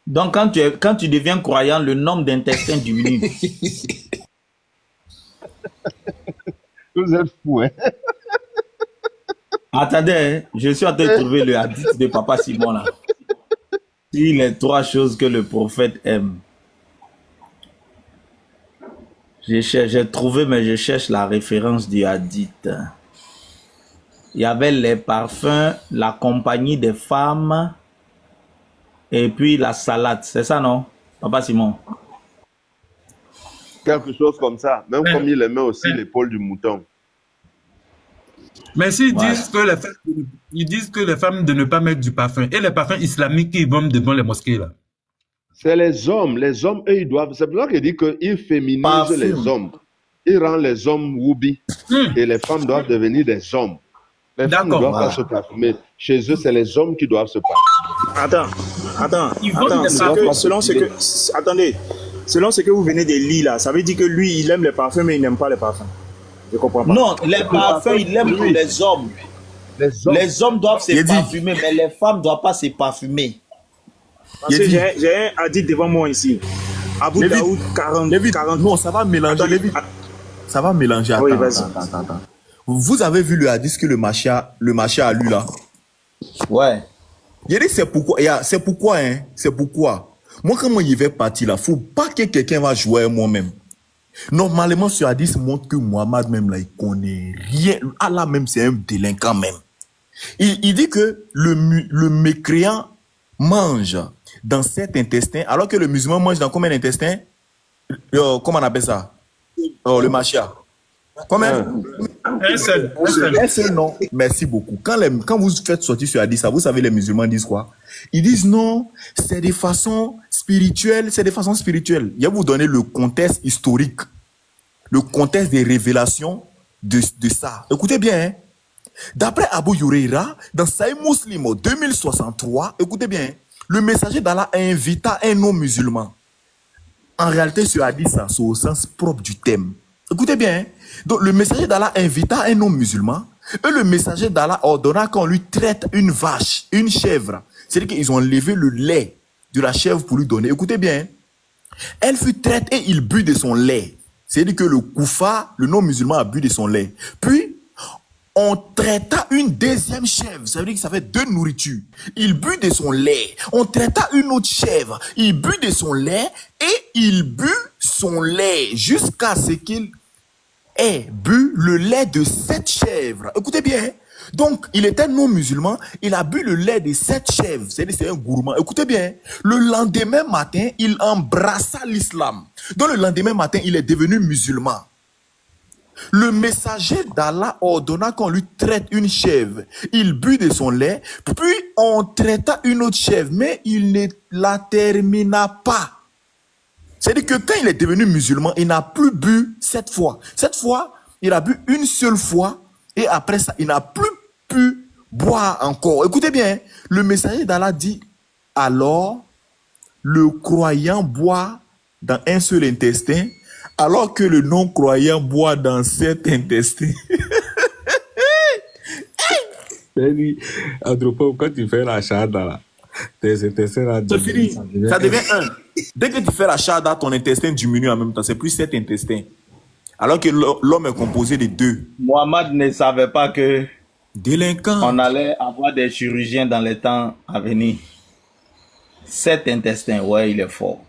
Donc quand tu deviens croyant, le nombre d'intestins diminue. Vous êtes fous, hein? Attendez, hein, je suis en train de trouver le hadith de Papa Simon là. Si les 3 choses que le prophète aime. J'ai trouvé, mais je cherche la référence du hadith. Il y avait les parfums, la compagnie des femmes et puis la salade. C'est ça, non, Papa Simon? Quelque chose comme ça. Même comme il aimait aussi l'épaule du mouton. Mais s'ils disent que les femmes de ne pas mettre du parfum, et les parfums islamiques qui vont devant les mosquées là. C'est les hommes, eux ils doivent. C'est pour ça qu'il dit qu'il féminise les hommes. Il rend les hommes woubi. Et les femmes doivent devenir des hommes. Les femmes ne doivent pas se parfumer. Chez eux, c'est les hommes qui doivent se parfumer. Attends. Selon ce que vous venez de lire là, ça veut dire que lui, il aime les parfums, mais il n'aime pas les parfums. Je comprends pas. Non, les parfums, il aime pour les hommes. Les hommes doivent se parfumer, mais les femmes ne doivent pas se parfumer. Parce que j'ai un hadith devant moi ici. Abu Daoud 40. Non, ça va mélanger. Ça va mélanger. Attends, Oui, attends. Vous avez vu le hadith que le Machia a lu là? Ouais. Il dit c'est pourquoi. C'est pourquoi, hein? C'est pourquoi. Moi, quand moi, il vais partir là, faut pas que quelqu'un va jouer moi-même. Normalement, ce hadith montre que Muhammad même là, il connaît rien. Allah même, c'est un délinquant même. Il dit que le mécréant mange dans 7 intestins, alors que le musulman mange dans combien d'intestins? Comment on appelle ça? Le machia. Combien? Un seul. Un seul, non. Merci beaucoup. Quand vous faites sortir ce hadith, vous savez, les musulmans disent quoi? Ils disent non, c'est des façons spirituelles, c'est des façons spirituelles. Je vais vous donner le contexte historique, le contexte des révélations de ça. Écoutez bien, hein. D'après Abu Huraira, dans Sahih Muslim 2063, écoutez bien, le messager d'Allah invita un non-musulman. En réalité, ce hadith, ça, c'est au sens propre du thème. Écoutez bien, hein. Donc le messager d'Allah invita un non-musulman et le messager d'Allah ordonna qu'on lui traite une vache, une chèvre. C'est-à-dire qu'ils ont levé le lait de la chèvre pour lui donner. Écoutez bien, elle fut traite et il but de son lait. C'est-à-dire que le koufa, le non-musulman, a bu de son lait. Puis, on traita une deuxième chèvre. Ça veut dire que ça fait 2 nourritures. Il but de son lait. On traita une autre chèvre. Il but de son lait et il but son lait jusqu'à ce qu'il ait bu le lait de 7 chèvres. Écoutez bien. Donc, il était non-musulman. Il a bu le lait de 7 chèvres. C'est-à-dire c'est un gourmand. Écoutez bien. Le lendemain matin, il embrassa l'islam. Donc, le lendemain matin, il est devenu musulman. Le messager d'Allah ordonna qu'on lui traite une chèvre. Il but de son lait, puis on traita une autre chèvre, mais il ne la termina pas. C'est-à-dire que quand il est devenu musulman, il n'a plus bu 7 fois. Cette fois, il a bu une seule fois, et après ça, il n'a plus pu boire encore. Écoutez bien, le messager d'Allah dit, alors, le croyant boit dans un seul intestin, alors que le non-croyant boit dans 7 intestins. Andropov, quand tu fais la shahada, là, tes intestins là, c'est fini. Ça devient 1. Dès que tu fais la shahada, ton intestin diminue en même temps. C'est plus 7 intestins. Alors que l'homme est composé de 2. Muhammad ne savait pas que délinquant. On allait avoir des chirurgiens dans les temps à venir. 7 intestins, ouais, il est fort.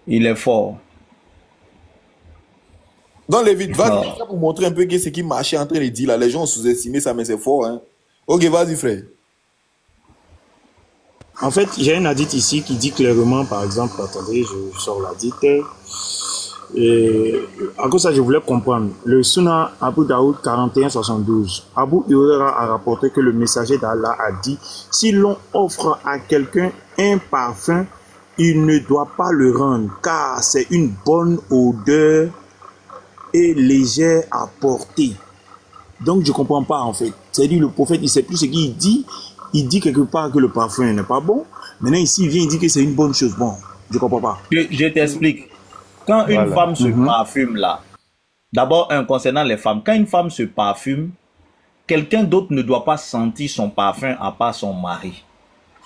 Il est fort. Dans les vides, vas-y, pour montrer un peu ce qui marchait entre les dix là. Les gens ont sous-estimé ça, mais c'est fort, hein. Ok, vas-y, frère. En fait, j'ai un hadith ici qui dit clairement, par exemple, attendez, je sors l'hadith. En cause ça, je voulais comprendre. Le Sunnah Abu Daoud 41-72. Abu Huraira a rapporté que le messager d'Allah a dit, si l'on offre à quelqu'un un parfum, il ne doit pas le rendre, car c'est une bonne odeur et légère à porter. Donc, je ne comprends pas, en fait. C'est-à-dire, le prophète, il ne sait plus ce qu'il dit. Il dit quelque part que le parfum n'est pas bon. Maintenant, ici, il vient, il dit que c'est une bonne chose. Bon, je ne comprends pas. Je t'explique. Quand une femme se parfume, là, d'abord, concernant les femmes, quand une femme se parfume, quelqu'un d'autre ne doit pas sentir son parfum à part son mari.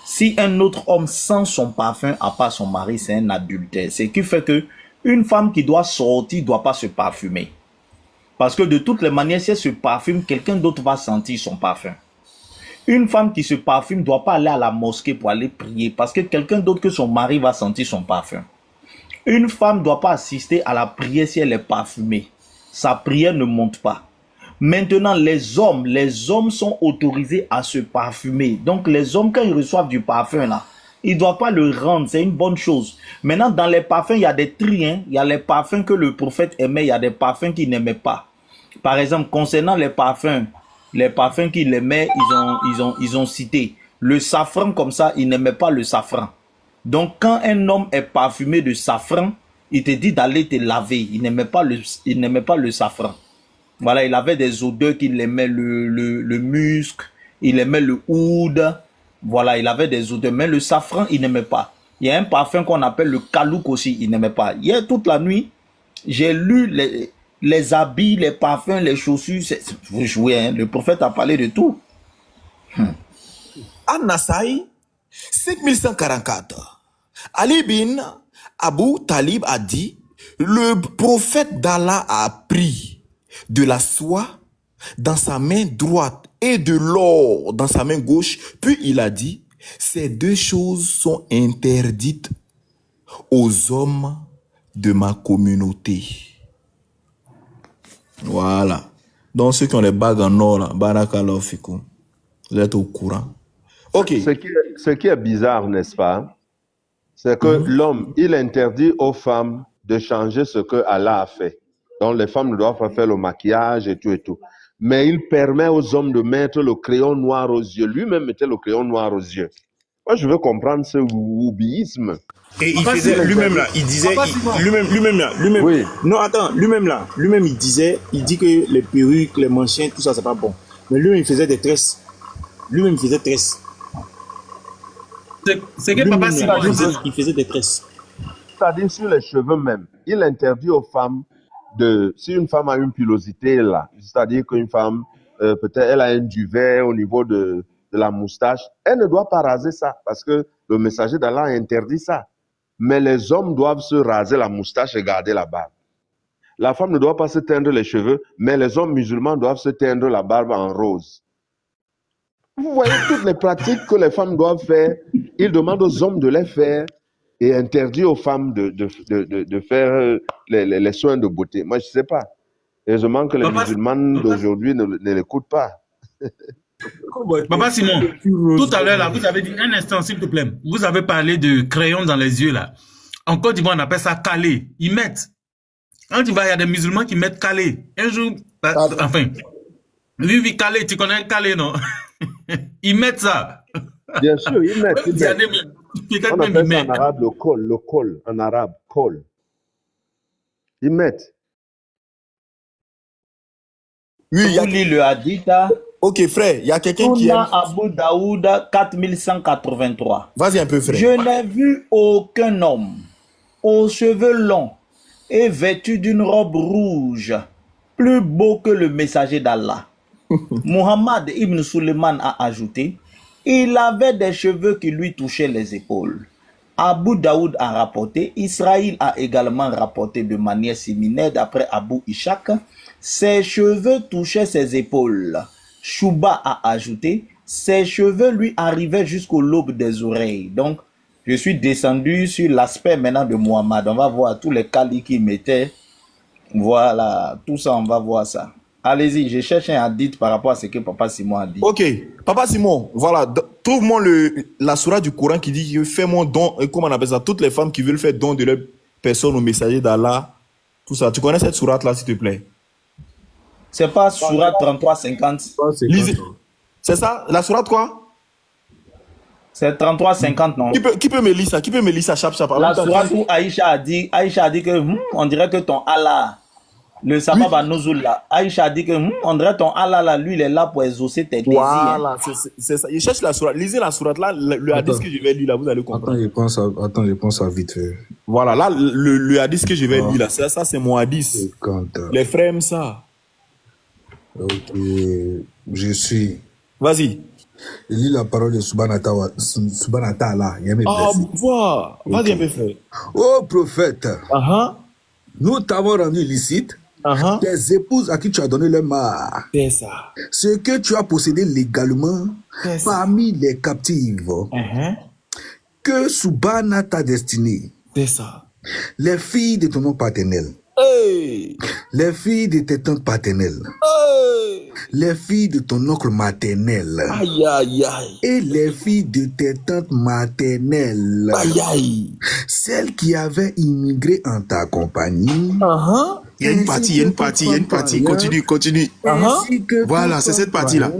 Si un autre homme sent son parfum à part son mari, c'est un adultère. Ce qui fait que une femme qui doit sortir ne doit pas se parfumer. Parce que de toutes les manières, si elle se parfume, quelqu'un d'autre va sentir son parfum. Une femme qui se parfume ne doit pas aller à la mosquée pour aller prier. Parce que quelqu'un d'autre que son mari va sentir son parfum. Une femme ne doit pas assister à la prière si elle est parfumée. Sa prière ne monte pas. Maintenant, les hommes sont autorisés à se parfumer. Donc, les hommes, quand ils reçoivent du parfum, là, ils ne doivent pas le rendre. C'est une bonne chose. Maintenant, dans les parfums, il y a des tri. Hein. Il y a les parfums que le prophète aimait. Il y a des parfums qu'il n'aimait pas. Par exemple, concernant les parfums qu'il aimait, ils ont cité. Le safran, comme ça, il n'aimait pas le safran. Donc, quand un homme est parfumé de safran, il te dit d'aller te laver. Il n'aimait pas le safran. Voilà, il avait des odeurs qu'il aimait, le musc, il aimait le oud. Voilà, il avait des odeurs. Mais le safran, il n'aimait pas. Il y a un parfum qu'on appelle le kalouk aussi, il n'aimait pas. Hier, toute la nuit, j'ai lu les habits, les parfums, les chaussures. Vous jouez, hein? Le prophète a parlé de tout. An-Nasaï, 5144. Ali bin Abu Talib a dit, le prophète d'Allah a pris de la soie dans sa main droite et de l'or dans sa main gauche. Puis il a dit, ces deux choses sont interdites aux hommes de ma communauté. Voilà. Donc ceux qui ont les bagues en or, là, barakallahu fikum, vous êtes au courant. Ok. Ce qui est bizarre, n'est-ce pas? C'est que l'homme, il interdit aux femmes de changer ce que Allah a fait. Donc les femmes ne doivent pas faire le maquillage et tout et tout. Mais il permet aux hommes de mettre le crayon noir aux yeux. Lui-même mettait le crayon noir aux yeux. Moi, je veux comprendre ce woubiisme. Et il faisait lui-même là, il disait, lui-même là, oui. Non, attends, lui-même il dit que les perruques, les manchins, tout ça, c'est pas bon. Mais lui-même, il faisait des tresses. Lui-même, il faisait tresses. C'est que papa Simon il faisait des tresses. C'est-à-dire sur les cheveux même. Il interdit aux femmes de, si une femme a une pilosité là, c'est-à-dire qu'une femme, peut-être elle a un duvet au niveau de la moustache, elle ne doit pas raser ça parce que le messager d'Allah interdit ça. Mais les hommes doivent se raser la moustache et garder la barbe. La femme ne doit pas se teindre les cheveux, mais les hommes musulmans doivent se teindre la barbe en rose. Vous voyez toutes les pratiques que les femmes doivent faire. Il demande aux hommes de les faire et interdit aux femmes de faire les soins de beauté. Moi, je ne sais pas. Heureusement que les musulmans d'aujourd'hui ne l'écoutent pas. Papa Simon, tout à l'heure, là, vous avez dit, un instant, s'il te plaît, vous avez parlé de crayon dans les yeux, là. En Côte d'Ivoire, on appelle ça calé. Ils mettent. Quand tu vas, il y a des musulmans qui mettent calé. Un jour, enfin, oui, calé, tu connais calé, non? Ils mettent ça. Bien sûr, ils mettent. On appelle ça en arabe le col, en arabe, col. Ils mettent. Oui, il y a le hadith. Ok, frère, il y a quelqu'un qui aime... Abu Daoud 4183. Vas-y un peu, frère. Je n'ai vu aucun homme aux cheveux longs et vêtu d'une robe rouge plus beau que le messager d'Allah. Muhammad ibn Suleiman a ajouté, il avait des cheveux qui lui touchaient les épaules. Abu Daoud a rapporté, Israël a également rapporté de manière similaire d'après Abu Ishaq, ses cheveux touchaient ses épaules. Chouba a ajouté, ses cheveux lui arrivaient jusqu'au lobe des oreilles. Donc, je suis descendu sur l'aspect maintenant de Muhammad. On va voir tous les calis qu'il mettait. Voilà, tout ça, on va voir ça. Allez-y, je cherche un hadith par rapport à ce que Papa Simon a dit. Ok, Papa Simon, voilà, trouve-moi la sourate du Coran qui dit, fais-moi don, comment on appelle ça, toutes les femmes qui veulent faire don de leur personne au messager d'Allah, tout ça. Tu connais cette sourate-là, s'il te plaît? C'est pas sourate 33-50. C'est ça? La sourate quoi? C'est 33-50, non? Qui peut me lire ça? Qui peut me lire ça, chap? La sourate où Aïcha a dit que on dirait que ton Allah, le sabbat Banouzoul là, Aïcha a dit que on dirait ton Allah là, lui il est là pour exaucer tes désirs. Voilà, c'est ça. Je cherche la sourate. Lisez la sourate là, le hadith que je vais lire là, vous allez comprendre. Attends, je pense à vite fait. Voilà, là, le hadith que je vais lire là, ça c'est mon hadith. Les frères aiment ça. Ok, je suis. Vas-y. Il lit la parole de Subhanata là. Ah, voilà. Vas-y un peu, frère. Oh, prophète. Nous t'avons rendu licite tes épouses à qui tu as donné leur mari. C'est ça. Ce que tu as possédé légalement parmi les captives. Que Subhana t'a destiné. C'est ça. Les filles de ton oncle paternel. Les filles de tes tantes paternelles. Les filles de ton oncle maternel. Aïe, aïe, aïe. Et les filles de tes tantes maternelles. Aïe, aïe. Celles qui avaient immigré en ta compagnie. Il y a une partie. Continue. Voilà, c'est cette partie-là.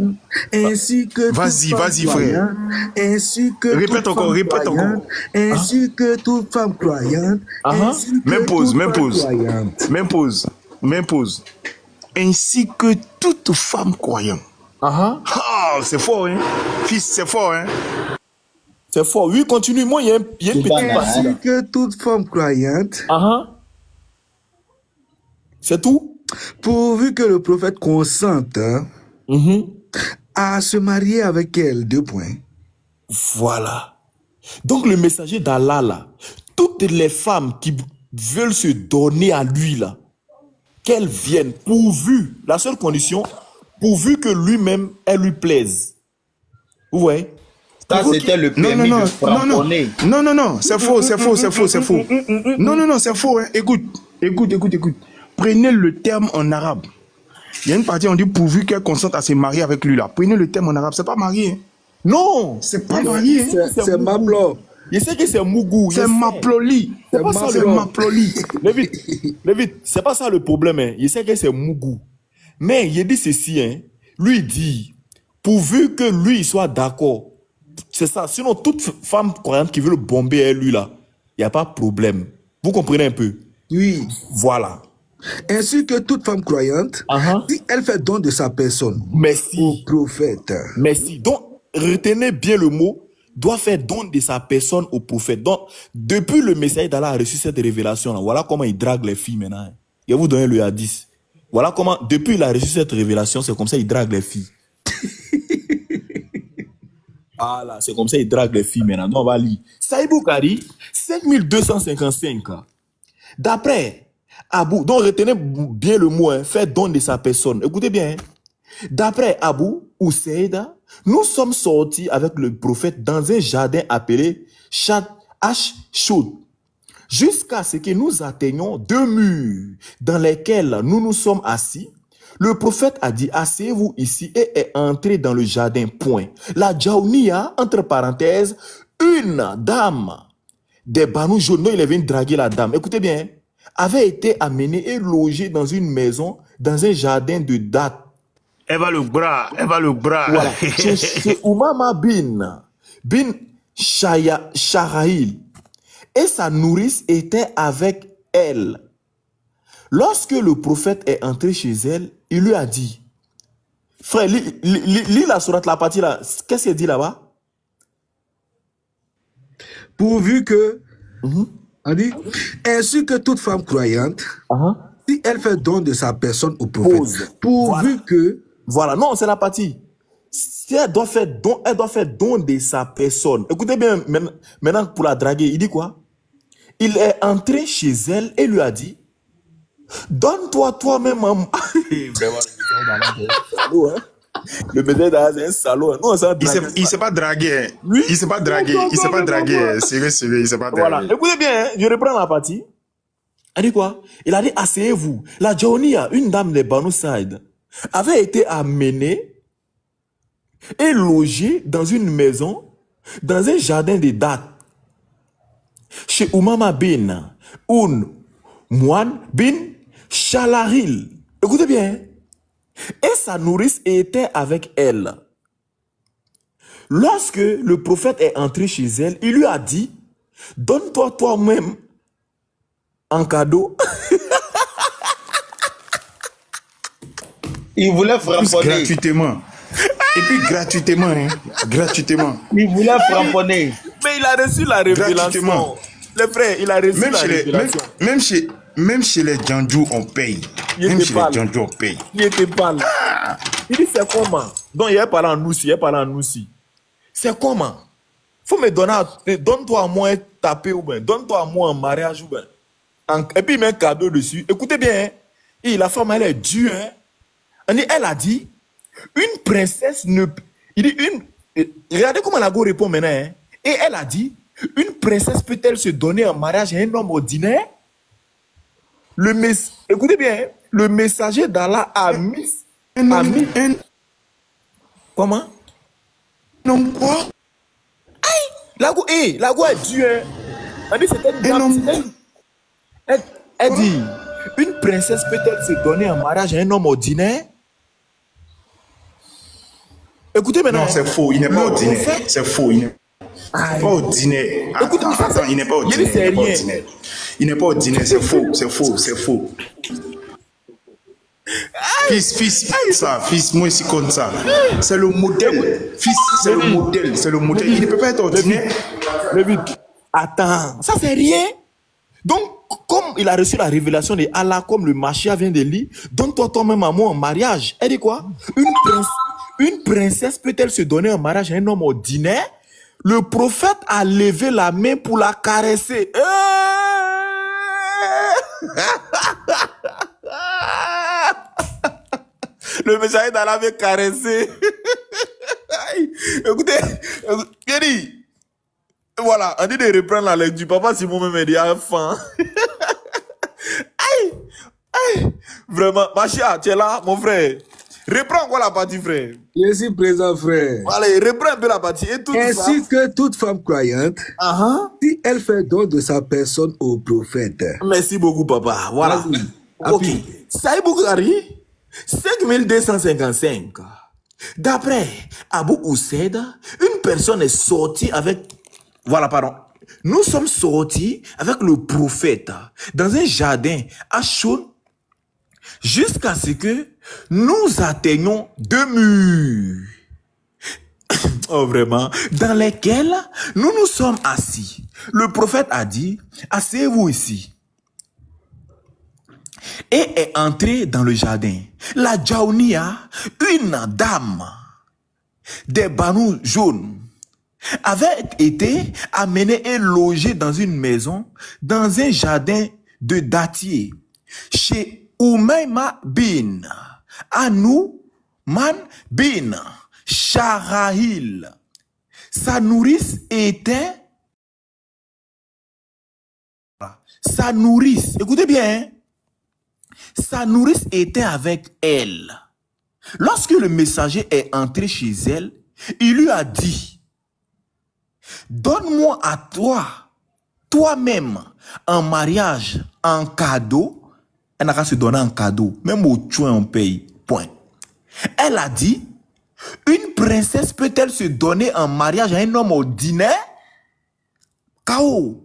Ainsi que vas-y, frère. Ainsi que répète encore. Ainsi que toute femme croyante. Même pause. Ainsi que toute femme croyante. C'est fort, hein. Fils, c'est fort, hein. C'est fort. Oui, continue. Moi, il y a une petite partie. Ainsi que toute femme croyante. C'est tout? Pourvu que le prophète consente à se marier avec elle. 2 points. Voilà. Donc le messager d'Allah, là, toutes les femmes qui veulent se donner à lui, là, qu'elles viennent, pourvu, la seule condition, pourvu que lui-même, elle lui plaise. Vous voyez? Ça, c'était le permis de framponner. Non, c'est faux. Non, c'est faux. Hein. Écoute. Prenez le terme en arabe. Il y a une partie, on dit pourvu qu'elle consente à se marier avec lui là. Prenez le terme en arabe, c'est pas marié. Hein. Non, c'est pas marié. Hein. C'est Mablo. Je sais que c'est Mougou. C'est Maploli. C'est pas ça le Maploli. Lévite, c'est pas ça le problème. Hein. Je sais que c'est Mougou. Mais il dit ceci, hein. Lui dit, pourvu que lui soit d'accord. C'est ça. Sinon, toute femme croyante qui veut le bomber lui là, il n'y a pas de problème. Vous comprenez un peu? Oui. Voilà. Ainsi que toute femme croyante, si elle fait don de sa personne au prophète. Merci. Donc, retenez bien le mot, doit faire don de sa personne au prophète. Donc, depuis le messager d'Allah a reçu cette révélation là, voilà comment il drague les filles maintenant. Je vais vous donner le hadith. Voilà comment, depuis il a reçu cette révélation, c'est comme ça il drague les filles. Voilà, c'est comme ça il drague les filles maintenant. Donc, on va lire. Saïd Boukari, 5255. D'après Abou, donc retenez bien le mot, hein, fait don de sa personne. Écoutez bien. Hein. D'après Abou Ousseïda, nous sommes sortis avec le prophète dans un jardin appelé H-Shoud, jusqu'à ce que nous atteignions 2 murs dans lesquels nous nous sommes assis. Le prophète a dit, asseyez-vous ici, et est entré dans le jardin, point. La Djaounia, entre parenthèses, une dame des Banu Jono, il est venu draguer la dame. Écoutez bien, avait été amenée et logée dans une maison, dans un jardin de date. Elle va le bras. Voilà. Chez Oumama bin Sharaïl. Et sa nourrice était avec elle. Lorsque le prophète est entré chez elle, il lui a dit, frère, lis la sourate, la partie là, qu'est-ce qu'il dit là-bas? Pourvu que, on dit, ainsi que toute femme croyante, si elle fait don de sa personne au prophète, pourvu que... Voilà, non, c'est la partie. Si elle doit faire don de sa personne. Écoutez bien, maintenant pour la draguer, il dit quoi? Il est entré chez elle et lui a dit, donne-toi toi-même un... Le médaille d'Allah, c'est un salaud. Non, il s'est pas dragué. Oui? Il s'est pas dragué. Sérieux, il s'est pas dragué. Voilà. Écoutez bien, je reprends la partie. Il dit quoi? Il a dit, asseyez-vous. La Djaounia, une dame de Banu Saïd, avait été amenée et logée dans une maison, dans un jardin de dattes, chez Oumama bin Moine bin Shalaril. Écoutez bien. Et sa nourrice était avec elle. Lorsque le prophète est entré chez elle, il lui a dit, donne-toi toi-même en cadeau. Il voulait framponner. Gratuitement. Et puis gratuitement, hein. Gratuitement. Il voulait framponner. Mais il a reçu la révélation. Les frères, il a reçu la révélation. Même chez les Djandjou, on paye. Même chez les Djandjou, on paye. Il était pas là. Il dit, c'est comment? Donc, il a parlé en Noussi, C'est comment? Faut me donner, donne-toi à moi un tapé ou bien, donne-toi à moi un mariage ou bien. Et puis, il met un cadeau dessus. Écoutez bien, hein. Et la femme, elle est dure, hein. Elle a dit, une princesse ne... Il dit, regardez comment la go répond maintenant, hein. Et elle a dit, une princesse peut-elle se donner en mariage à un homme ordinaire? Écoutez bien, hein. Le messager d'Allah a mis... Comment? Non, quoi? Aïe! La go est dure, hein. Elle dit, c'était une dame. Elle dit, une princesse peut-elle se donner en mariage à un homme ordinaire? Écoutez maintenant. Non, c'est faux, il n'est pas ordinaire. C'est faux, il n'est pas ordinaire. Écoutez, attends, il n'est pas ordinaire. Il n'est pas ordinaire, c'est faux. Fils, moi ici comme ça. C'est le modèle. Fils, c'est le modèle. Il ne peut pas être ordinaire. Attends, ça c'est rien. Donc, comme il a reçu la révélation de Allah, comme le Machia vient de lire, donne-toi toi-même à moi en mariage. Elle dit quoi? Une princesse peut-elle se donner en mariage à un homme ordinaire? Le prophète a levé la main pour la caresser. Le messager d'Allah avait caressé. Écoutez, j'ai dit, voilà, on dit de reprendre la lecture. Papa Simon même dit, ah, fin. Vraiment, Machia, tu es là, mon frère. Reprends quoi la partie, frère. Je suis présent, frère. Allez, reprends un peu la partie. Et ainsi que toute femme croyante, si elle fait don de sa personne au prophète. Merci beaucoup, papa. Voilà. Ok. Saïd Boukari, 5255. D'après Abu Ousseid, une personne est sortie avec... Voilà, pardon. Nous sommes sortis avec le prophète dans un jardin à Choun jusqu'à ce que nous atteignions 2 murs. Oh, vraiment. Dans lesquels nous nous sommes assis. Le prophète a dit, asseyez-vous ici. Et est entré dans le jardin. La Djaounia, une dame des banous jaunes, avait été amenée et logée dans une maison, dans un jardin de dattier, chez Oumaima bin Anouman bin Sharahil. Sa nourrice était... Sa nourrice, écoutez bien, hein? Sa nourrice était avec elle. Lorsque le messager est entré chez elle, il lui a dit, donne-moi à toi, toi-même, en mariage, en cadeau. Elle n'a qu'à se donner en cadeau. Même au chouin, on paye. Point. Elle a dit, une princesse peut-elle se donner en mariage à un homme ordinaire? K.O.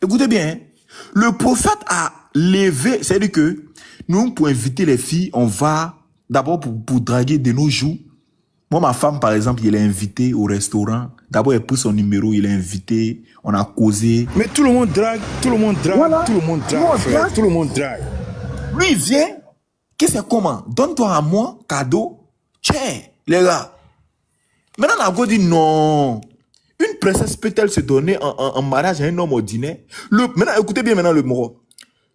Écoutez bien, hein? Le prophète a levé, c'est-à-dire que nous, pour inviter les filles, on va d'abord pour draguer de nos jours. Moi, ma femme, par exemple, il est invité au restaurant. D'abord, elle pris son numéro, il est invité, on a causé. Mais tout le monde drague, tout le monde drague, voilà. Tout le monde drague, frère, tout le monde drague. Lui, il vient, qu'est-ce que c'est comment? Donne-toi à moi, cadeau. Tiens, les gars. Maintenant, on a dit non. Une princesse peut-elle se donner en mariage à un homme ordinaire? Maintenant, écoutez bien maintenant le mot.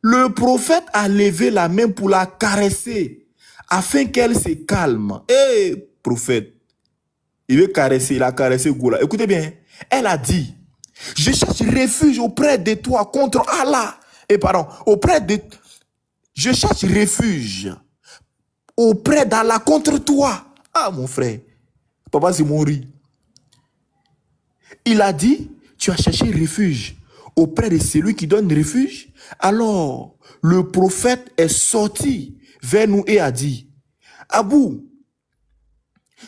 Le prophète a levé la main pour la caresser, afin qu'elle se calme. Eh, prophète, il veut caresser, il a caressé Goula. Écoutez bien, elle a dit, je cherche refuge auprès de toi contre Allah. Et pardon, je cherche refuge auprès d'Allah contre toi. Ah, mon frère, papa c'est mon riz. Il a dit, tu as cherché refuge auprès de celui qui donne refuge. Alors, le prophète est sorti vers nous et a dit, Abou,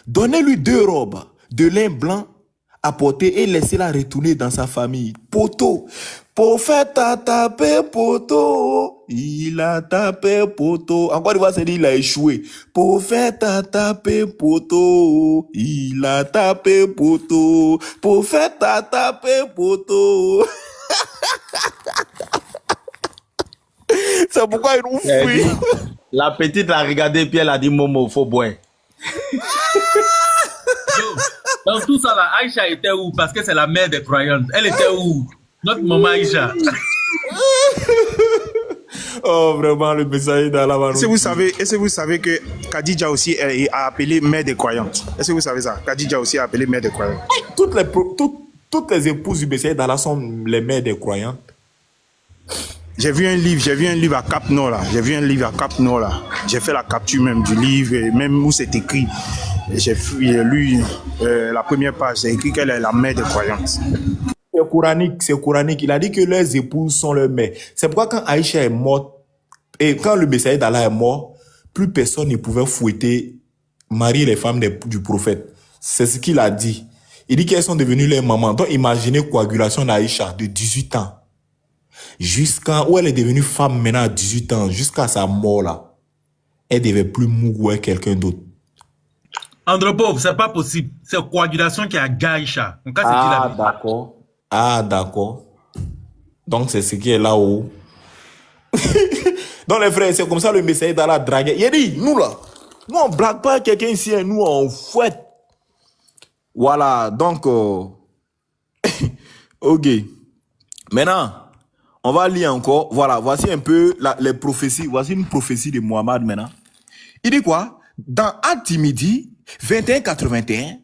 donnez-lui 2 robes de lin blanc à porter et laissez-la retourner dans sa famille. Poto, prophète a tapé poto, il a tapé poto. Encore une fois, c'est dit, il a échoué. Prophète a tapé poto, il a tapé poto. Prophète a tapé poto. C'est pourquoi ils nous fuient. La petite a regardé puis elle a dit Momo, faut boire. Dans tout ça, là, Aïcha était où? Parce que c'est la mère des croyantes. Elle était où? Notre maman Aïcha. Oh, vraiment, le message d'Allah. Est-ce que vous savez que Khadija aussi a appelé mère des croyantes? Est-ce que vous savez ça? Khadija aussi a appelé mère des croyantes. Toutes les épouses du messager d'Allah sont les mères des croyantes. J'ai vu un livre à Cap Nord là. J'ai fait la capture même du livre, et même où c'est écrit. J'ai lu la première page, c'est écrit qu'elle est la mère des croyantes. C'est coranique. Il a dit que leurs épouses sont leurs mères. C'est pourquoi quand Aïcha est morte, et quand le messager d'Allah est mort, plus personne ne pouvait fouetter, marier les femmes du prophète. C'est ce qu'il a dit. Il dit qu'elles sont devenues leurs mamans. Donc imaginez coagulation d'Aïcha de 18 ans. Jusqu'à où elle est devenue femme maintenant à 18 ans, jusqu'à sa mort là. Elle devait plus mourir quelqu'un d'autre. Andropov, c'est pas possible. C'est coagulation qui a Gaïcha. Ah, d'accord. Ah, d'accord. Donc, c'est ce qui est là-haut. Donc, les frères, c'est comme ça le messager d'Allah dragué. Il a dit, nous là, nous on blague pas quelqu'un ici, nous on fouette. Voilà, donc, Ok. Maintenant, on va lire encore. Voilà, voici un peu les prophéties. Voici une prophétie de Muhammad maintenant. Il dit quoi? Dans At-Timidi 2181,